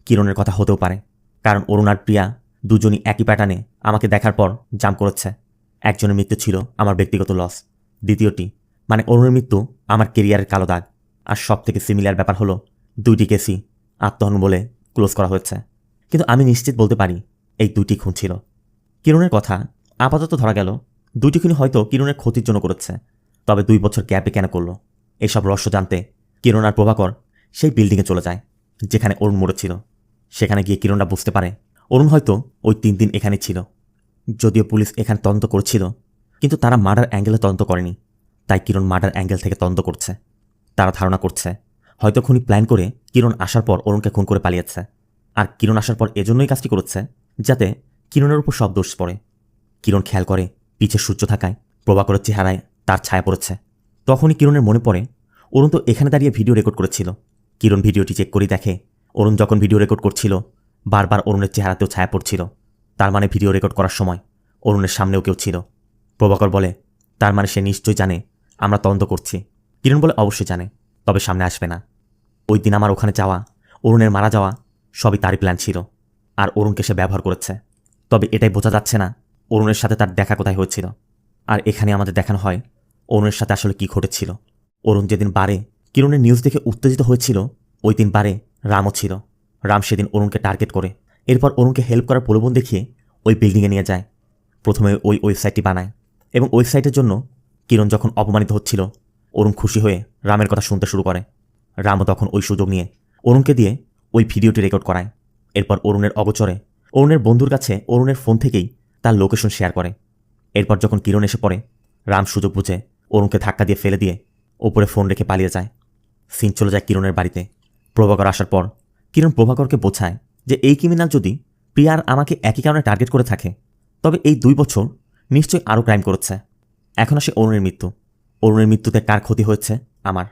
কিরণের কথা হতেও পারে, কারণ অরুণ আর প্রিয়া দুজনই একই প্যাটার্নে আমাকে দেখার পর জাম্প করেছে। একজনের মৃত্যু ছিল আমার ব্যক্তিগত লস, দ্বিতীয়টি মানে অরুণের মৃত্যু আমার কেরিয়ারের কালো দাগ। আর সব থেকে সিমিলার ব্যাপার হলো 2টি কেসই আত্মহনন বলে ক্লোজ করা হয়েছে। কিন্তু আমি নিশ্চিত বলতে পারি এই 2টি খুন ছিল। কিরণের কথা আপাতত ধরা গেল 2টি খুনই হয়তো কিরণের ক্ষতির জন্য করেছে। তবে 2 বছর গ্যাপে কেন করলো? এইসব রহস্য জানতে কিরণ আর প্রভাকর সেই বিল্ডিংয়ে চলে যায় যেখানে অরুণ মরেছিল। সেখানে গিয়ে কিরণরা বুঝতে পারে অরুণ হয়তো ওই 3 দিন এখানে ছিল। যদিও পুলিশ এখানে তদন্ত করছিল, কিন্তু তারা মার্ডার অ্যাঙ্গেলে তদন্ত করেনি। তাই কিরণ মার্ডার অ্যাঙ্গেল থেকে তদন্ত করছে। তারা ধারণা করছে হয়তো খুনি প্ল্যান করে কিরণ আসার পর অরুণকে খুন করে পালিয়েছে। আর কিরণ আসার পর এজন্যই কাজটি করেছে যাতে কিরণের উপর সব দোষ পড়ে। কিরণ খেয়াল করে পিছে সূর্য থাকায় প্রভাকরের চেহারায় তার ছায়া পড়েছে। তখনই কিরণের মনে পড়ে অরুণ তো এখানে দাঁড়িয়ে ভিডিও রেকর্ড করেছিল। কিরণ ভিডিওটি চেক করে দেখে অরুণ যখন ভিডিও রেকর্ড করছিল বারবার অরুণের চেহারাতেও ছায়া পড়ছিল। তার মানে ভিডিও রেকর্ড করার সময় অরুণের সামনেও কেউ ছিল। প্রভাকর বলে তার মানে সে নিশ্চয়ই জানে আমরা তদন্ত করছি। কিরণ বলে অবশ্যই জানে, তবে সামনে আসবে না। ওই দিন আমার ওখানে যাওয়া, অরুণের মারা যাওয়া সবই তারই প্ল্যান ছিল, আর অরুণকে সে ব্যবহার করেছে। তবে এটাই বোঝা যাচ্ছে না অরুণের সাথে তার দেখা কোথায় হয়েছিল। আর এখানে আমাদের দেখানো হয় অরুণের সাথে আসলে কি ঘটেছিল। অরুণ যেদিন বারে কিরণের নিউজ দেখে উত্তেজিত হয়েছিল, ওই দিন বারে রামও ছিল। রাম সেদিন অরুণকে টার্গেট করে এরপর অরুণকে হেল্প করার প্রলোভন দেখিয়ে ওই বিল্ডিংয়ে নিয়ে যায়। প্রথমে ওই ওয়েবসাইটটি বানায় এবং ওয়েবসাইটের জন্য কিরণ যখন অপমানিত হচ্ছিল অরুণ খুশি হয়ে রামের কথা শুনতে শুরু করে। রামও তখন ওই সুযোগ নিয়ে অরুণকে দিয়ে ওই ভিডিওটি রেকর্ড করায়। এরপর অরুণের অগোচরে অরুণের বন্ধুর কাছে অরুণের ফোন থেকেই তার লোকেশন শেয়ার করে। এরপর যখন কিরণ এসে পড়ে রাম সুযোগ বুঝে অরুণকে ধাক্কা দিয়ে ফেলে দিয়ে ওপরে ফোন রেখে পালিয়ে যায়। সিন চলে যায় কিরণের বাড়িতে। প্রভাকর আসার পর কিরণ প্রভাকরকে বোঝায় যে এই ক্রিমিনাল যদি প্রিয়া আর আমাকে একই কারণে টার্গেট করে থাকে তবে এই 2 বছর নিশ্চয়ই আরও ক্রাইম করেছে। এখন আসে অরুণের মৃত্যু। অরুণের মৃত্যুতে কার ক্ষতি হয়েছে? আমার।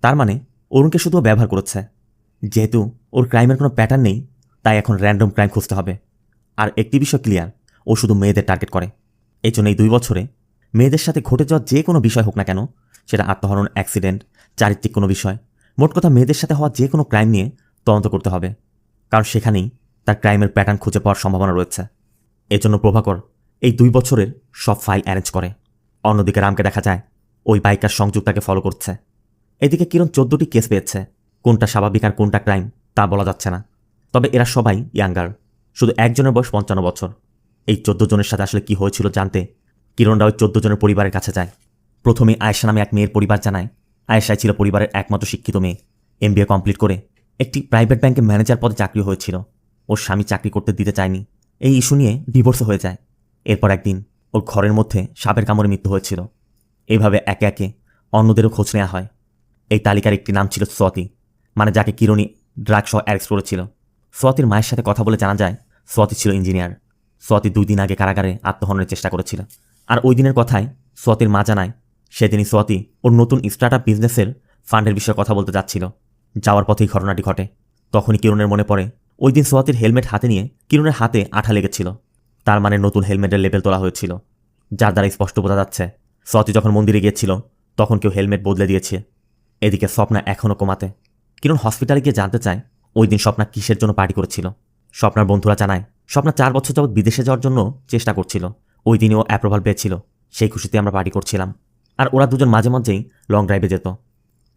তার মানে অরুণকে শুধু ব্যবহার করেছে। যেহেতু ওর ক্রাইমের কোনো প্যাটার্ন নেই, তাই এখন র্যান্ডম ক্রাইম খুঁজতে হবে। আর একটি বিষয় ক্লিয়ার, ও শুধু মেয়েদের টার্গেট করে। এই জন্য এই 2 বছরে মেয়েদের সাথে ঘটে যাওয়া যে কোনো বিষয় হোক না কেন, সেটা আত্মহরণ, অ্যাক্সিডেন্ট, চারিত্রিক কোনো বিষয়, মোট কথা মেয়েদের সাথে হওয়া যে কোনো ক্রাইম নিয়ে তদন্ত করতে হবে, কারণ সেখানেই তার ক্রাইমের প্যাটার্ন খুঁজে পাওয়ার সম্ভাবনা রয়েছে। এজন্য প্রভাকর এই 2 বছরের সব ফাইল অ্যারেঞ্জ করে। অন্যদিকে রামকে দেখা যায় ওই বাইকার সংযুক্ত তাকে ফলো করছে। এদিকে কিরণ 14টি কেস পেয়েছে। কোনটা স্বাভাবিক আর কোনটা ক্রাইম তা বলা যাচ্ছে না। তবে এরা সবাই ইয়াঙ্গার, শুধু একজনের বয়স 55 বছর। এই 14 জনের সাথে আসলে কি হয়েছিল জানতে কিরণরা ওই 14 জনের পরিবারের কাছে যায়। প্রথমে আয়েশা নামে এক মেয়ের পরিবার জানায় আয়েশাই ছিল পরিবারের একমাত্র শিক্ষিত মেয়ে। MBA কমপ্লিট করে একটি প্রাইভেট ব্যাংকে ম্যানেজার পদে চাকরি হয়েছিল। ওর স্বামী চাকরি করতে দিতে চায়নি। এই ইস্যু নিয়ে ডিভোর্স হয়ে যায়। এরপর একদিন ওর ঘরের মধ্যে সাপের কামড়ে মৃত্যু হয়েছিল। এইভাবে একে একে অন্যদেরও খোঁজ নেওয়া হয়। এই তালিকার একটি নাম ছিল সোয়াতি, মানে যাকে কিরণী ড্রাগ সহ অ্যারেস্ট করেছিল। সোয়াতির মায়ের সাথে কথা বলে জানা যায় সোয়াতি ছিল ইঞ্জিনিয়ার। সোয়াতি 2 দিন আগে কারাগারে আত্মহরণের চেষ্টা করেছিল। আর ওই দিনের কথায় সোয়াতির মা জানায় সেদিনই সোয়াতি ওর নতুন স্টার্টআপ বিজনেসের ফান্ডের বিষয়ে কথা বলতে যাচ্ছিল। যাওয়ার পথেই ঘটনাটি ঘটে। তখনই কিরণের মনে পড়ে ওই দিন সোয়াতির হেলমেট হাতে নিয়ে কিরণের হাতে আঠা লেগেছিল। তার মানে নতুন হেলমেটের লেবেল তোলা হয়েছিল, যার দ্বারা স্পষ্ট বোঝা যাচ্ছে সোয়াতি যখন মন্দিরে গিয়েছিল তখন কেউ হেলমেট বদলে দিয়েছে। এদিকে স্বপ্না এখনও কোমাতে। কিরণ হসপিটালে গিয়ে জানতে চায় ওই দিন স্বপ্না কিসের জন্য পার্টি করেছিল। স্বপ্নার বন্ধুরা জানায় স্বপ্না 4 বছর যাবৎ বিদেশে যাওয়ার জন্য চেষ্টা করছিল। ওই দিনে ও অ্যাপ্রুভাল পেয়েছিল, সেই খুশিতে আমরা পার্টি করছিলাম। আর ওরা দুজন মাঝে মাঝেই লং ড্রাইভে যেত।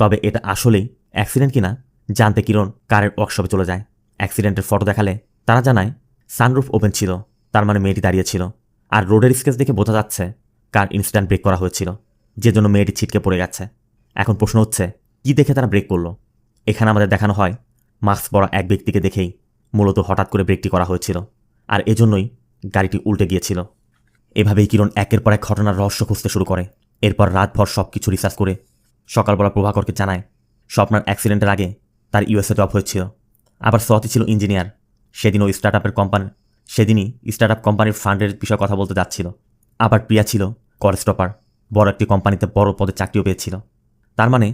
তবে এটা আসলেই অ্যাক্সিডেন্ট কিনা জানতে কিরণ কারের ওয়ার্কশপে চলে যায়। অ্যাক্সিডেন্টের ফটো দেখালে তারা জানায় সানরুফ ওপেন ছিল, তার মানে মেয়েটি দাঁড়িয়ে ছিল। আর রোডের স্কেচ দেখে বোঝা যাচ্ছে কার ইনস্ট্যান্ট ব্রেক করা হয়েছিল, যে জন্য মেয়েটি ছিটকে পড়ে গেছে। এখন প্রশ্ন হচ্ছে কি দেখে তারা ব্রেক করলো? এখানে আমাদের দেখানো হয় মাস্ক পরা এক ব্যক্তিকে দেখেই মূলত হঠাৎ করে ব্রেকটি করা হয়েছিল, আর এজন্যই গাড়িটি উল্টে গিয়েছিল। এভাবেই কিরণ একের পর এক ঘটনার রহস্য খুঁজতে শুরু করে। এরপর রাতভর সব কিছু রিসার্চ করে সকালবেলা প্রভাকরকে জানায় স্বপ্নার অ্যাক্সিডেন্টের আগে তার USA জব হয়েছিল। আবার সোয়াতি ছিল ইঞ্জিনিয়ার। সেদিনই স্টার্টআপ কোম্পানির ফান্ডের বিষয়ে কথা বলতে যাচ্ছিল। আবার প্রিয়া ছিল কলেজ টপার, বড় একটি কোম্পানিতে বড় পদে চাকরিও পেয়েছিল। তার মানে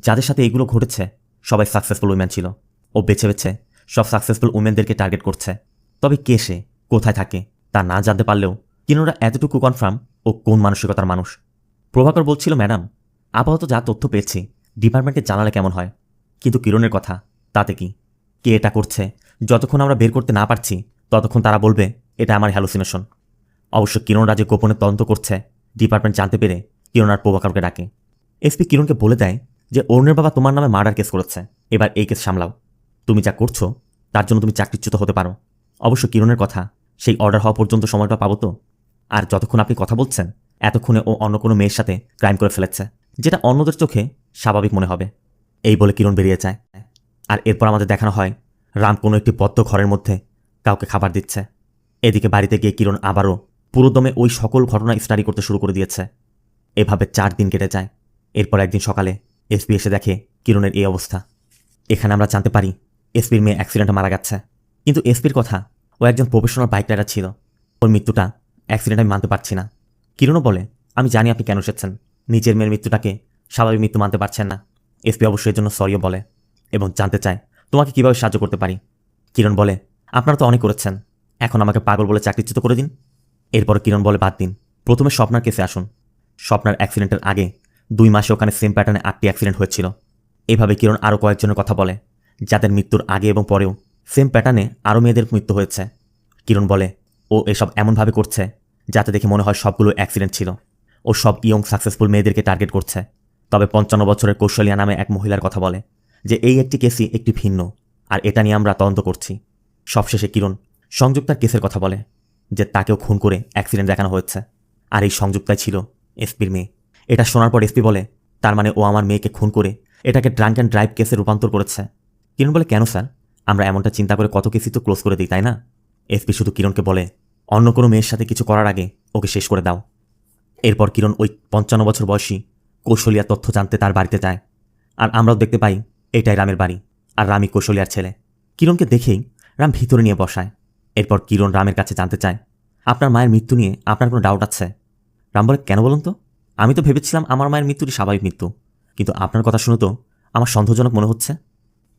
যাদের সাথে এগুলো ঘটেছে সবাই সাকসেসফুল উইমেন ছিল। ও বেছে বেছে সব সাকসেসফুল উইমেনদেরকে টার্গেট করছে। তবে কে সে, কোথায় থাকে তা না জানতে পারলেও কিরণরা এতটুকু কনফার্ম ও কোন মানসিকতার মানুষ। প্রভাকর বলছিল ম্যাডাম, আপাতত যা তথ্য পেয়েছি ডিপার্টমেন্টে জানালে কেমন হয়। কিন্তু কিরণের কথা, তাতে কি? কে এটা করছে যতক্ষণ আমরা বের করতে না পারছি ততক্ষণ তারা বলবে এটা আমার হ্যালুসিনেশন। অবশ্য কিরণ রাজে গোপনে তদন্ত করছে ডিপার্টমেন্ট জানতে পেরে কিরণ আর প্রভাকরকে ডাকে। SP কিরণকে বলে দেয় যে অরুণের বাবা তোমার নামে মার্ডার কেস করেছে, এবার এই কেস সামলাও। তুমি যা করছো তার জন্য তুমি চাকরিচ্যুত হতে পারো। অবশ্য কিরণের কথা, সেই অর্ডার হওয়া পর্যন্ত সময়টা পাবো তো? আর যতক্ষণ আপনি কথা বলছেন এতক্ষণে ও অন্য কোনো মেয়ের সাথে ক্রাইম করে ফেলেছে, যেটা অন্যদের চোখে স্বাভাবিক মনে হবে। এই বলে কিরণ বেরিয়ে যায়। আর এরপর আমাদের দেখানো হয় রাম কোনো একটি বদ্ধ ঘরের মধ্যে কাউকে খাবার দিচ্ছে। এদিকে বাড়িতে গিয়ে কিরণ আবারও পুরোদমে ওই সকল ঘটনা স্টাডি করতে শুরু করে দিয়েছে। এভাবে 4 দিন কেটে যায়। এরপর একদিন সকালে এসপি এসে দেখে কিরণের এই অবস্থা। এখানে আমরা জানতে পারি এসপির মেয়ে অ্যাক্সিডেন্টে মারা গেছে। কিন্তু এসপির কথা, ও একজন প্রফেশনাল বাইক রাইডার ছিল। ওর মৃত্যুটা অ্যাক্সিডেন্ট আমি মানতে পারছি না। কিরণও বলে, আমি জানি আপনি কেন এসেছেন, নিজের মেয়ের মৃত্যুটাকে স্বাভাবিক মৃত্যু মানতে পারছেন না। এসপি অবশ্যই এর জন্য সরিও বলে এবং জানতে চায় তোমাকে কিভাবে সাহায্য করতে পারি। কিরণ বলে, আপনারা তো অনেক করেছেন, এখন আমাকে পাগল বলে চাকরিচ্যুত করে দিন। এরপর কিরণ বলে, বাদ দিন, প্রথমে স্বপ্নার কেসে আসুন। স্বপ্নার অ্যাক্সিডেন্টের আগে 2 মাসে ওখানে সেম প্যাটার্নে 8টি অ্যাক্সিডেন্ট হয়েছিল। এভাবে কিরণ আরও কয়েকজনের কথা বলে যাদের মৃত্যুর আগে এবং পরেও সেম প্যাটার্নে আরও মেয়েদের মৃত্যু হয়েছে। কিরণ বলে, ও এসব এমনভাবে করছে যাতে দেখে মনে হয় সবগুলো অ্যাক্সিডেন্ট ছিল। ও সব ইয়ং সাকসেসফুল মেয়েদেরকে টার্গেট করছে। তবে 55 বছরের কৌশলিয়া নামে এক মহিলার কথা বলে যে এই একটি কেসই একটি ভিন্ন, আর এটা নিয়ে আমরা তদন্ত করছি। সবশেষে কিরণ সংযুক্তার কেসের কথা বলে যে তাকেও খুন করে অ্যাক্সিডেন্ট দেখানো হয়েছে, আর এই সংযুক্তাই ছিল এসপির মেয়ে। এটা শোনার পর এসপি বলে, তার মানে ও আমার মেয়েকে খুন করে এটাকে ড্রাঙ্ক অ্যান্ড ড্রাইভ কেসে রূপান্তর করেছে। কিরণ বলে, কেন স্যার, আমরা এমনটা চিন্তা করে কত কেসই তো ক্লোজ করে দিই, তাই না? এসপি শুধু কিরণকে বলে, অন্য কোনো মেয়ের সাথে কিছু করার আগে ওকে শেষ করে দাও। এরপর কিরণ ওই 55 বছর বয়সী কৌশলিয়ার তথ্য জানতে তার বাড়িতে যায়। আর আমরাও দেখতে পাই এটাই রামের বাড়ি, আর রামই কৌশলিয়ার ছেলে। কিরণকে দেখেই রাম ভিতরে নিয়ে বসায়। এরপর কিরণ রামের কাছে জানতে চায়, আপনার মায়ের মৃত্যু নিয়ে আপনার কোনো ডাউট আছে? রাম বলে, কেন বলুন তো, আমি তো ভেবেছিলাম আমার মায়ের মৃত্যুটি স্বাভাবিক মৃত্যু, কিন্তু আপনার কথা শুনে তো আমার সন্দেহজনক মনে হচ্ছে।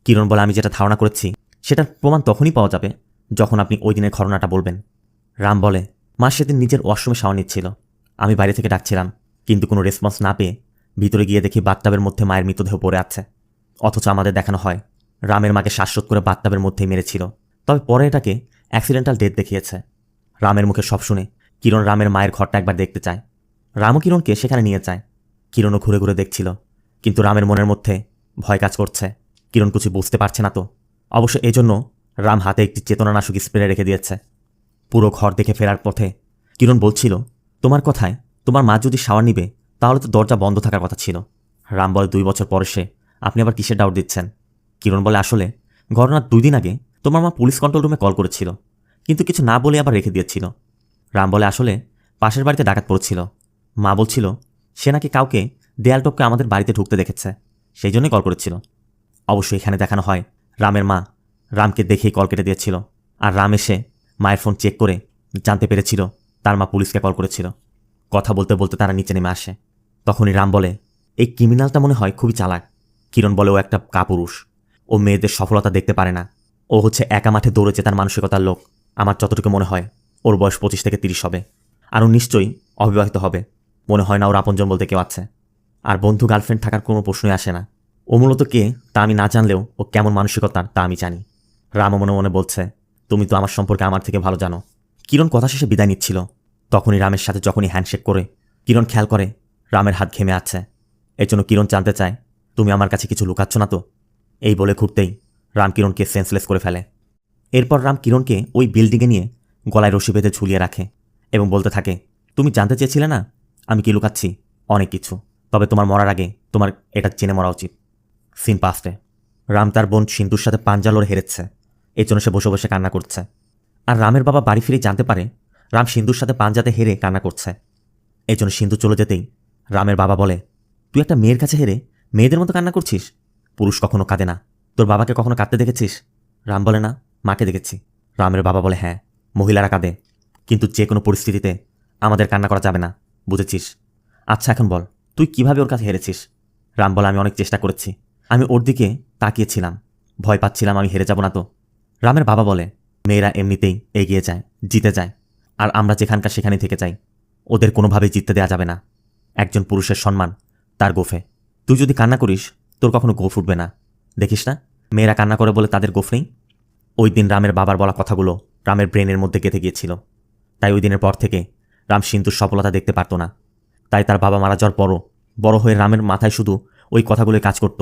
কিরণ বলে, আমি যেটা ধারণা করেছি সেটার প্রমাণ তখনই পাওয়া যাবে যখন আপনি ওই দিনের ঘটনাটা বলবেন। রাম বলে, মা সেদিন নিজের ওয়াশরুমে শাওয়ার নিচ্ছিল। আমি বাইরে থেকে ডাকছিলাম, কিন্তু কোনো রেসপন্স না পেয়ে ভিতরে গিয়ে দেখি বাথটাবের মধ্যে মায়ের মৃতদেহ পড়ে আছে। অথচ আমাদের দেখানো হয় রামের মাকে শ্বাসরোধ করে বাথটাবের মধ্যেই মেরেছিল, তবে পরে এটাকে অ্যাক্সিডেন্টাল ডেথ দেখিয়েছে। রামের মুখে সব শুনে কিরণ রামের মায়ের ঘরটা একবার দেখতে চায়। রামও কিরণকে সেখানে নিয়ে যায়। কিরণও ঘুরে ঘুরে দেখছিল, কিন্তু রামের মনের মধ্যে ভয় কাজ করছে। কিরণ কিছু বুঝতে পারছে না তো। অবশ্য এজন্য রাম হাতে একটি চেতনানাশক স্প্রে রেখে দিয়েছে। পুরো ঘর দেখে ফেরার পথে কিরণ বলছিল, তোমার কথায় তোমার মা যদি শাওয়ার নিবে তাহলে তো দরজা বন্ধ থাকার কথা ছিল। রাম বলে, 2 বছর পরে সে আপনি আবার কিসের ডাউট দিচ্ছেন? কিরণ বলে, আসলে ঘটনার 2 দিন আগে তোমার মা পুলিশ কন্ট্রোল রুমে কল করেছিল, কিন্তু কিছু না বলে আবার রেখে দিয়েছিল। রাম বলে, আসলে পাশের বাড়িতে ডাকাত পড়েছিল। মা বলছিল সে নাকি কাউকে দেয়াল টপকে আমাদের বাড়িতে ঢুকতে দেখেছে, সেই জন্যই কল করেছিল। অবশ্যই এখানে দেখানো হয় রামের মা রামকে দেখেই কল কেটে দিয়েছিল, আর রাম এসে মায়ের ফোন চেক করে জানতে পেরেছিল তার মা পুলিশকে কল করেছিল। কথা বলতে বলতে তারা নিচে নেমে আসে। তখনই রাম বলে, এই ক্রিমিনালটা মনে হয় খুবই চালাক। কিরণ বলে, ও একটা কাপুরুষ, ও মেয়েদের সফলতা দেখতে পারে না। ও হচ্ছে একা মাঠে দৌড়ে জেতার মানসিকতার লোক। আমার যতটুকু মনে হয় ওর বয়স 25 থেকে 30 হবে, আর ও নিশ্চয়ই অবিবাহিত হবে। মনে হয় না ওর আপনজন বলতে কেউ আছে, আর বন্ধু গার্লফ্রেন্ড থাকার কোনো প্রশ্নই আসে না। ও মূলত কে তা আমি না জানলেও ও কেমন মানসিকতার তা আমি জানি। রামও মনে মনে বলছে, তুমি তো আমার সম্পর্কে আমার থেকে ভালো জানো। কিরণ কথা শেষে বিদায় নিচ্ছিল, তখনই রামের সাথে যখনই হ্যান্ডশেক করে কিরণ খেয়াল করে রামের হাত ঘেমে আছে। এর জন্য কিরণ জানতে চায়, তুমি আমার কাছে কিছু লুকাচ্ছ না তো? এই বলে ঘুরতেই রাম কিরণকে সেন্সলেস করে ফেলে। এরপর রাম কিরণকে ওই বিল্ডিংয়ে নিয়ে গলায় রশি বেঁধে ঝুলিয়ে রাখে এবং বলতে থাকে, তুমি জানতে চেয়েছিলে না আমি কি লুকাচ্ছি? অনেক কিছু, তবে তোমার মরার আগে তোমার এটা জেনে মরা উচিত। সিন পাস্টে রাম তার বোন সিন্ধুর সাথে পাঞ্জা লড়ে হেরেছে, এর জন্য সে বসে বসে কান্না করছে। আর রামের বাবা বাড়ি ফিরেই জানতে পারে রাম সিন্ধুর সাথে পাঞ্জাতে হেরে কান্না করছে। এই জন্য সিন্ধু চলে যেতেই রামের বাবা বলে, তুই একটা মেয়ের কাছে হেরে মেয়েদের মতো কান্না করছিস? পুরুষ কখনো কাঁদে না, তোর বাবাকে কখনো কাঁদতে দেখেছিস? রাম বলে, না, মাকে দেখেছি। রামের বাবা বলে, হ্যাঁ, মহিলারা কাঁদে, কিন্তু যে কোনো পরিস্থিতিতে আমাদের কান্না করা যাবে না, বুঝেছিস? আচ্ছা এখন বল, তুই কিভাবে ওর কাছে হেরেছিস? রাম বলে, আমি অনেক চেষ্টা করেছি, আমি ওর দিকে তাকিয়েছিলাম, ভয় পাচ্ছিলাম আমি হেরে যাব না তো। রামের বাবা বলে, মেয়েরা এমনিতেই এগিয়ে যায়, জিতে যায়, আর আমরা যেখানকার সেখানেই থেকে যাই, ওদের কোনোভাবেই জিততে দেওয়া যাবে না। একজন পুরুষের সম্মান তার গোফে, তুই যদি কান্না করিস তোর কখনো গোফ উঠবে না। দেখিস না মেয়েরা কান্না করে বলে তাদের গোফ নেই। ওই দিন রামের বাবার বলা কথাগুলো রামের ব্রেনের মধ্যে গেঁথে গিয়েছিল। তাই ওই দিনের পর থেকে রাম সিন্ধুর সফলতা দেখতে পারত না। তাই তার বাবা মারা যাওয়ার পরও বড় হয়ে রামের মাথায় শুধু ওই কথাগুলোই কাজ করত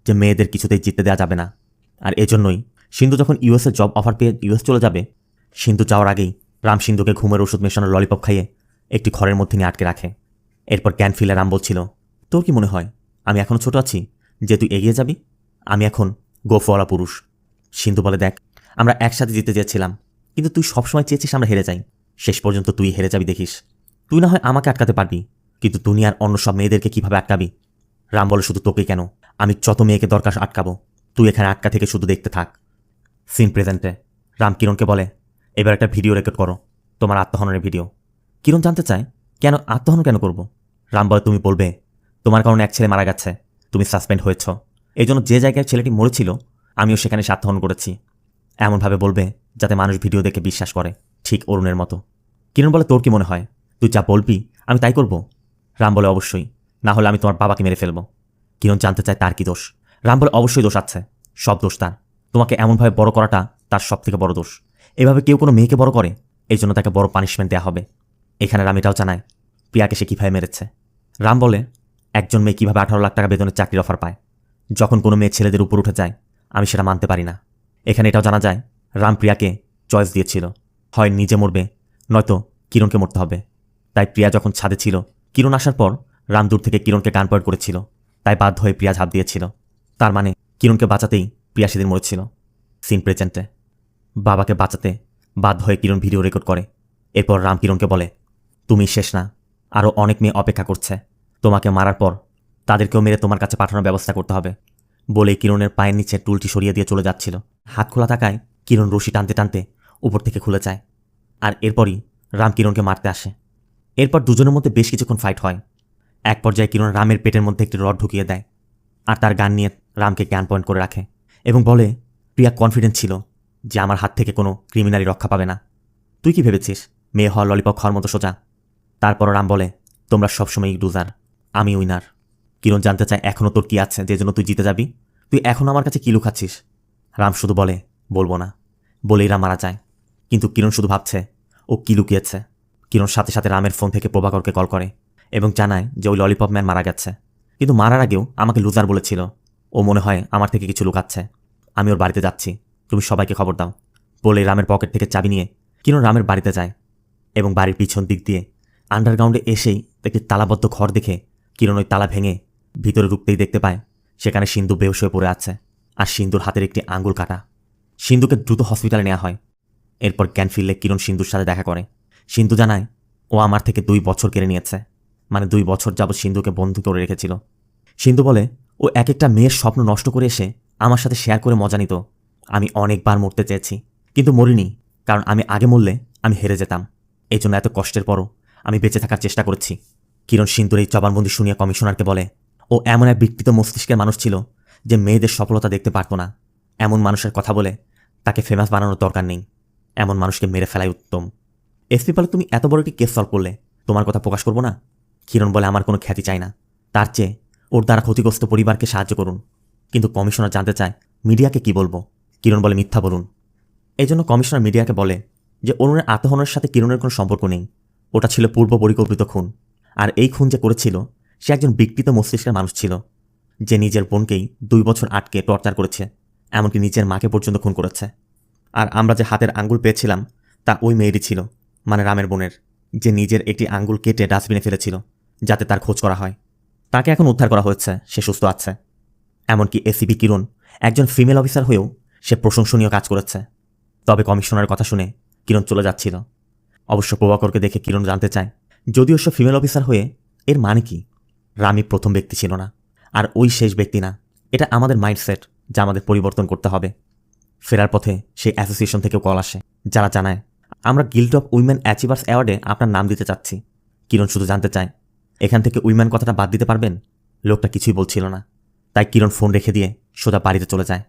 যে মেয়েদের কিছুতেই জিততে দেওয়া যাবে না। আর এজন্যই সিন্ধু যখন ইউএসএ জব অফার পেয়ে ইউএস চলে যাবে, সিন্ধু যাওয়ার আগেই রাম সিন্ধুকে ঘুমের ওষুধ মেশানো ললিপপ খাইয়ে একটি ঘরের মধ্যে নিয়ে আটকে রাখে। এরপর জ্ঞান ফিলে রাম বলছিল, তোর কি মনে হয় আমি এখনও ছোট আছি যে তুই এগিয়ে যাবি? আমি এখন গোফওয়ালা পুরুষ। সিন্ধু বলে, দেখ, আমরা একসাথে জিতে চেয়েছিলাম, কিন্তু তুই সবসময় চেয়েছিস আমরা হেরে যাই। শেষ পর্যন্ত তুই হেরে যাবি দেখিস। তুই না হয় আমাকে আটকাতে পারবি, কিন্তু দুনিয়ার অন্য সব মেয়েদেরকে কিভাবে আটকাবি? রাম বলে, শুধু তোকে কেন, আমি যত মেয়েকে দরকার আটকাবো। তুই এখানে আটকা থেকে শুধু দেখতে থাক। সিন প্রেজেন্টে রাম কিরণকে বলে, এবার একটা ভিডিও রেকর্ড করো, তোমার আত্মহননের ভিডিও। কিরণ জানতে চায়, কেন আত্মহনন কেন করব? রাম বলে, তুমি বলবে তোমার কারণে এক ছেলে মারা গেছে, তুমি সাসপেন্ড হয়েছ, এই জন্য যে জায়গায় ছেলেটি মরেছিল আমিও সেখানে আত্মহনন করেছি। এমনভাবে বলবে যাতে মানুষ ভিডিও দেখে বিশ্বাস করে, ঠিক অরুণের মতো। কিরণ বলে, তোর কি মনে হয় তুই যা বলবি আমি তাই করব? রাম বলে, অবশ্যই, না হলে আমি তোমার বাবাকে মেরে ফেলব। কিরণ জানতে চায় তার কি দোষ। রাম বলে, অবশ্যই দোষ আছে, সব দোষ তার। তোমাকে এমনভাবে বড় করাটা তার সব থেকে বড় দোষ। এভাবে কেউ কোনো মেয়েকে বড় করে, এই জন্য তাকে বড় পানিশমেন্ট দেওয়া হবে। এখানে রাম এটাও জানায় প্রিয়াকে সে কীভাবে মেরেছে। রাম বলে, একজন মেয়ে কীভাবে 18 লাখ টাকা বেতনের চাকরির অফার পায়, যখন কোনো মেয়ে ছেলেদের উপর উঠে যায় আমি সেটা মানতে পারি না। এখানে এটাও জানা যায় রাম প্রিয়াকে চয়েস দিয়েছিল, হয় নিজে মরবে নয়তো কিরণকে মরতে হবে। তাই প্রিয়া যখন ছাদে ছিল, কিরণ আসার পর রাম দূর থেকে কিরণকে গান পয়েন্ট করেছিল, তাই বাধ্য হয়ে প্রিয়া ঝাঁপ দিয়েছিল। তার মানে কিরণকে বাঁচাতেই প্রিয়া সেদিন মরেছিল। সিন প্রেজেন্টে বাবাকে বাঁচাতে বাধ্য হয়ে কিরণ ভিডিও রেকর্ড করে। এরপর রাম কিরণকে বলে, তুমি শেষ না, আরও অনেক মেয়ে অপেক্ষা করছে, তোমাকে মারার পর তাদেরকেও মেরে তোমার কাছে পাঠানোর ব্যবস্থা করতে হবে। বলে কিরণের পায়ের নিচে টুলটি সরিয়ে দিয়ে চলে যাচ্ছিল। হাত খোলা থাকায় কিরণ রশি টানতে টানতে উপর থেকে খুলে যায়। আর এরপরই রাম কিরণকে মারতে আসে। এরপর দুজনের মধ্যে বেশ কিছুক্ষণ ফাইট হয়। এক পর্যায়ে কিরণ রামের পেটের মধ্যে একটি রড ঢুকিয়ে দেয় আর তার গান নিয়ে রামকে জ্ঞান পয়েন্ট করে রাখে এবং বলে, প্রিয়া কনফিডেন্ট ছিল যে আমার হাত থেকে কোনো ক্রিমিনালই রক্ষা পাবে না। তুই কি ভেবেছিস মেয়ে হওয়ার ললিপপ খাওয়ার মতো সোজা? তারপর রাম বলে, তোমরা সবসময়ই লুজার, আমি উইনার। কিরণ জানতে চায়, এখনও তোর কি আছে যে জন্য তুই জিতে যাবি? তুই এখনও আমার কাছে কি লুকাচ্ছিস? রাম শুধু বলে, বলবো না। বলেই রাম মারা যায়। কিন্তু কিরণ শুধু ভাবছে ও কি লুকিয়েছে। কিরণ সাথে সাথে রামের ফোন থেকে প্রভাকরকে কল করে এবং জানায় যে ওই ললিপপ ম্যান মারা গেছে, কিন্তু মারার আগেও আমাকে লুজার বলেছিল। ও মনে হয় আমার থেকে কিছু লুকাচ্ছে। আমি ওর বাড়িতে যাচ্ছি, তুমি সবাইকে খবর দাও। বলে রামের পকেট থেকে চাবি নিয়ে কিরণ রামের বাড়িতে যায় এবং বাড়ির পিছন দিক দিয়ে আন্ডারগ্রাউন্ডে এসেই একটি তালাবদ্ধ ঘর দেখে কিরণ ওই তালা ভেঙে ভিতরে ঢুকতেই দেখতে পায় সেখানে সিন্ধু বেহুশ হয়ে পড়ে আছে আর সিন্ধুর হাতের একটি আঙুল কাটা। সিন্ধুকে দ্রুত হসপিটালে নেওয়া হয়। এরপর জ্ঞান ফিরলে কিরণ সিন্ধুর সাথে দেখা করে। সিন্ধু জানায় ও আমার থেকে 2 বছর কেড়ে নিয়েছে, মানে 2 বছর যাবৎ সিন্ধুকে বন্ধু করে রেখেছিল। সিন্ধু বলে, ও এক একটা মেয়ের স্বপ্ন নষ্ট করে এসে আমার সাথে শেয়ার করে মজা নিত। আমি অনেকবার মরতে চেয়েছি কিন্তু মরিনি, কারণ আমি আগে মরলে আমি হেরে যেতাম। এই জন্য এত কষ্টের পরও আমি বেঁচে থাকার চেষ্টা করেছি। কিরণ সিন্ধুর এই জবানবন্দি শুনিয়ে কমিশনারকে বলে, ও এমন এক বিকৃত মস্তিষ্কের মানুষ ছিল যে মেয়েদের সফলতা দেখতে পারত না। এমন মানুষের কথা বলে তাকে ফেমাস বানানোর দরকার নেই, এমন মানুষকে মেরে ফেলাই উত্তম। এসপি বলে, তুমি এত বড় একটি কেস সলভ করলে, তোমার কথা প্রকাশ করবো না? কিরণ বলে, আমার কোনো খ্যাতি চাই না, তার চেয়ে ওর দ্বারা ক্ষতিগ্রস্ত পরিবারকে সাহায্য করুন। কিন্তু কমিশনার জানতে চায় মিডিয়াকে কি বলবো। কিরণ বলে, মিথ্যা বলুন। এই জন্য কমিশনার মিডিয়াকে বলে যে অরুণের আত্মহননের সাথে কিরণের কোনো সম্পর্ক নেই, ওটা ছিল পূর্ব পরিকল্পিত খুন। আর এই খুন যে করেছিল সে একজন বিকৃত মস্তিষ্কের মানুষ ছিল, যে নিজের বোনকেই 2 বছর আটকে টর্চার করেছে, এমনকি নিজের মাকে পর্যন্ত খুন করেছে। আর আমরা যে হাতের আঙ্গুল পেয়েছিলাম তা ওই মেয়েরই ছিল, মানে রামের বোনের, যে নিজের একটি আঙ্গুল কেটে ডাস্টবিনে ফেলেছিল যাতে তার খোঁজ করা হয়। তাকে এখন উদ্ধার করা হয়েছে, সে সুস্থ আছে। এমনকি এসিপি কিরণ একজন ফিমেল অফিসার হয়েও সে প্রশংসনীয় কাজ করেছে। তবে কমিশনারের কথা শুনে কিরণ চলে যাচ্ছিল। অবশ্য প্রভাকরকে দেখে কিরণ জানতে চায়, যদিও সে ফিমেল অফিসার হয়ে এর মানে কি? রামই প্রথম ব্যক্তি ছিল না, আর ওই শেষ ব্যক্তি না। এটা আমাদের মাইন্ডসেট যা আমাদের পরিবর্তন করতে হবে। ফেরার পথে সেই অ্যাসোসিয়েশন থেকেও কল আসে, যারা জানায় আমরা গিল্ড অফ উইমেন অ্যাচিভার্স অ্যাওয়ার্ডে আপনার নাম দিতে চাচ্ছি। কিরণ শুধু জানতে চায়, এখান থেকে উইমেন কথাটা বাদ দিতে পারবেন? লোকটা কিছুই বলছিল না, তাই কিরণ ফোন রেখে দিয়ে সোজা বাড়িতে চলে যায়।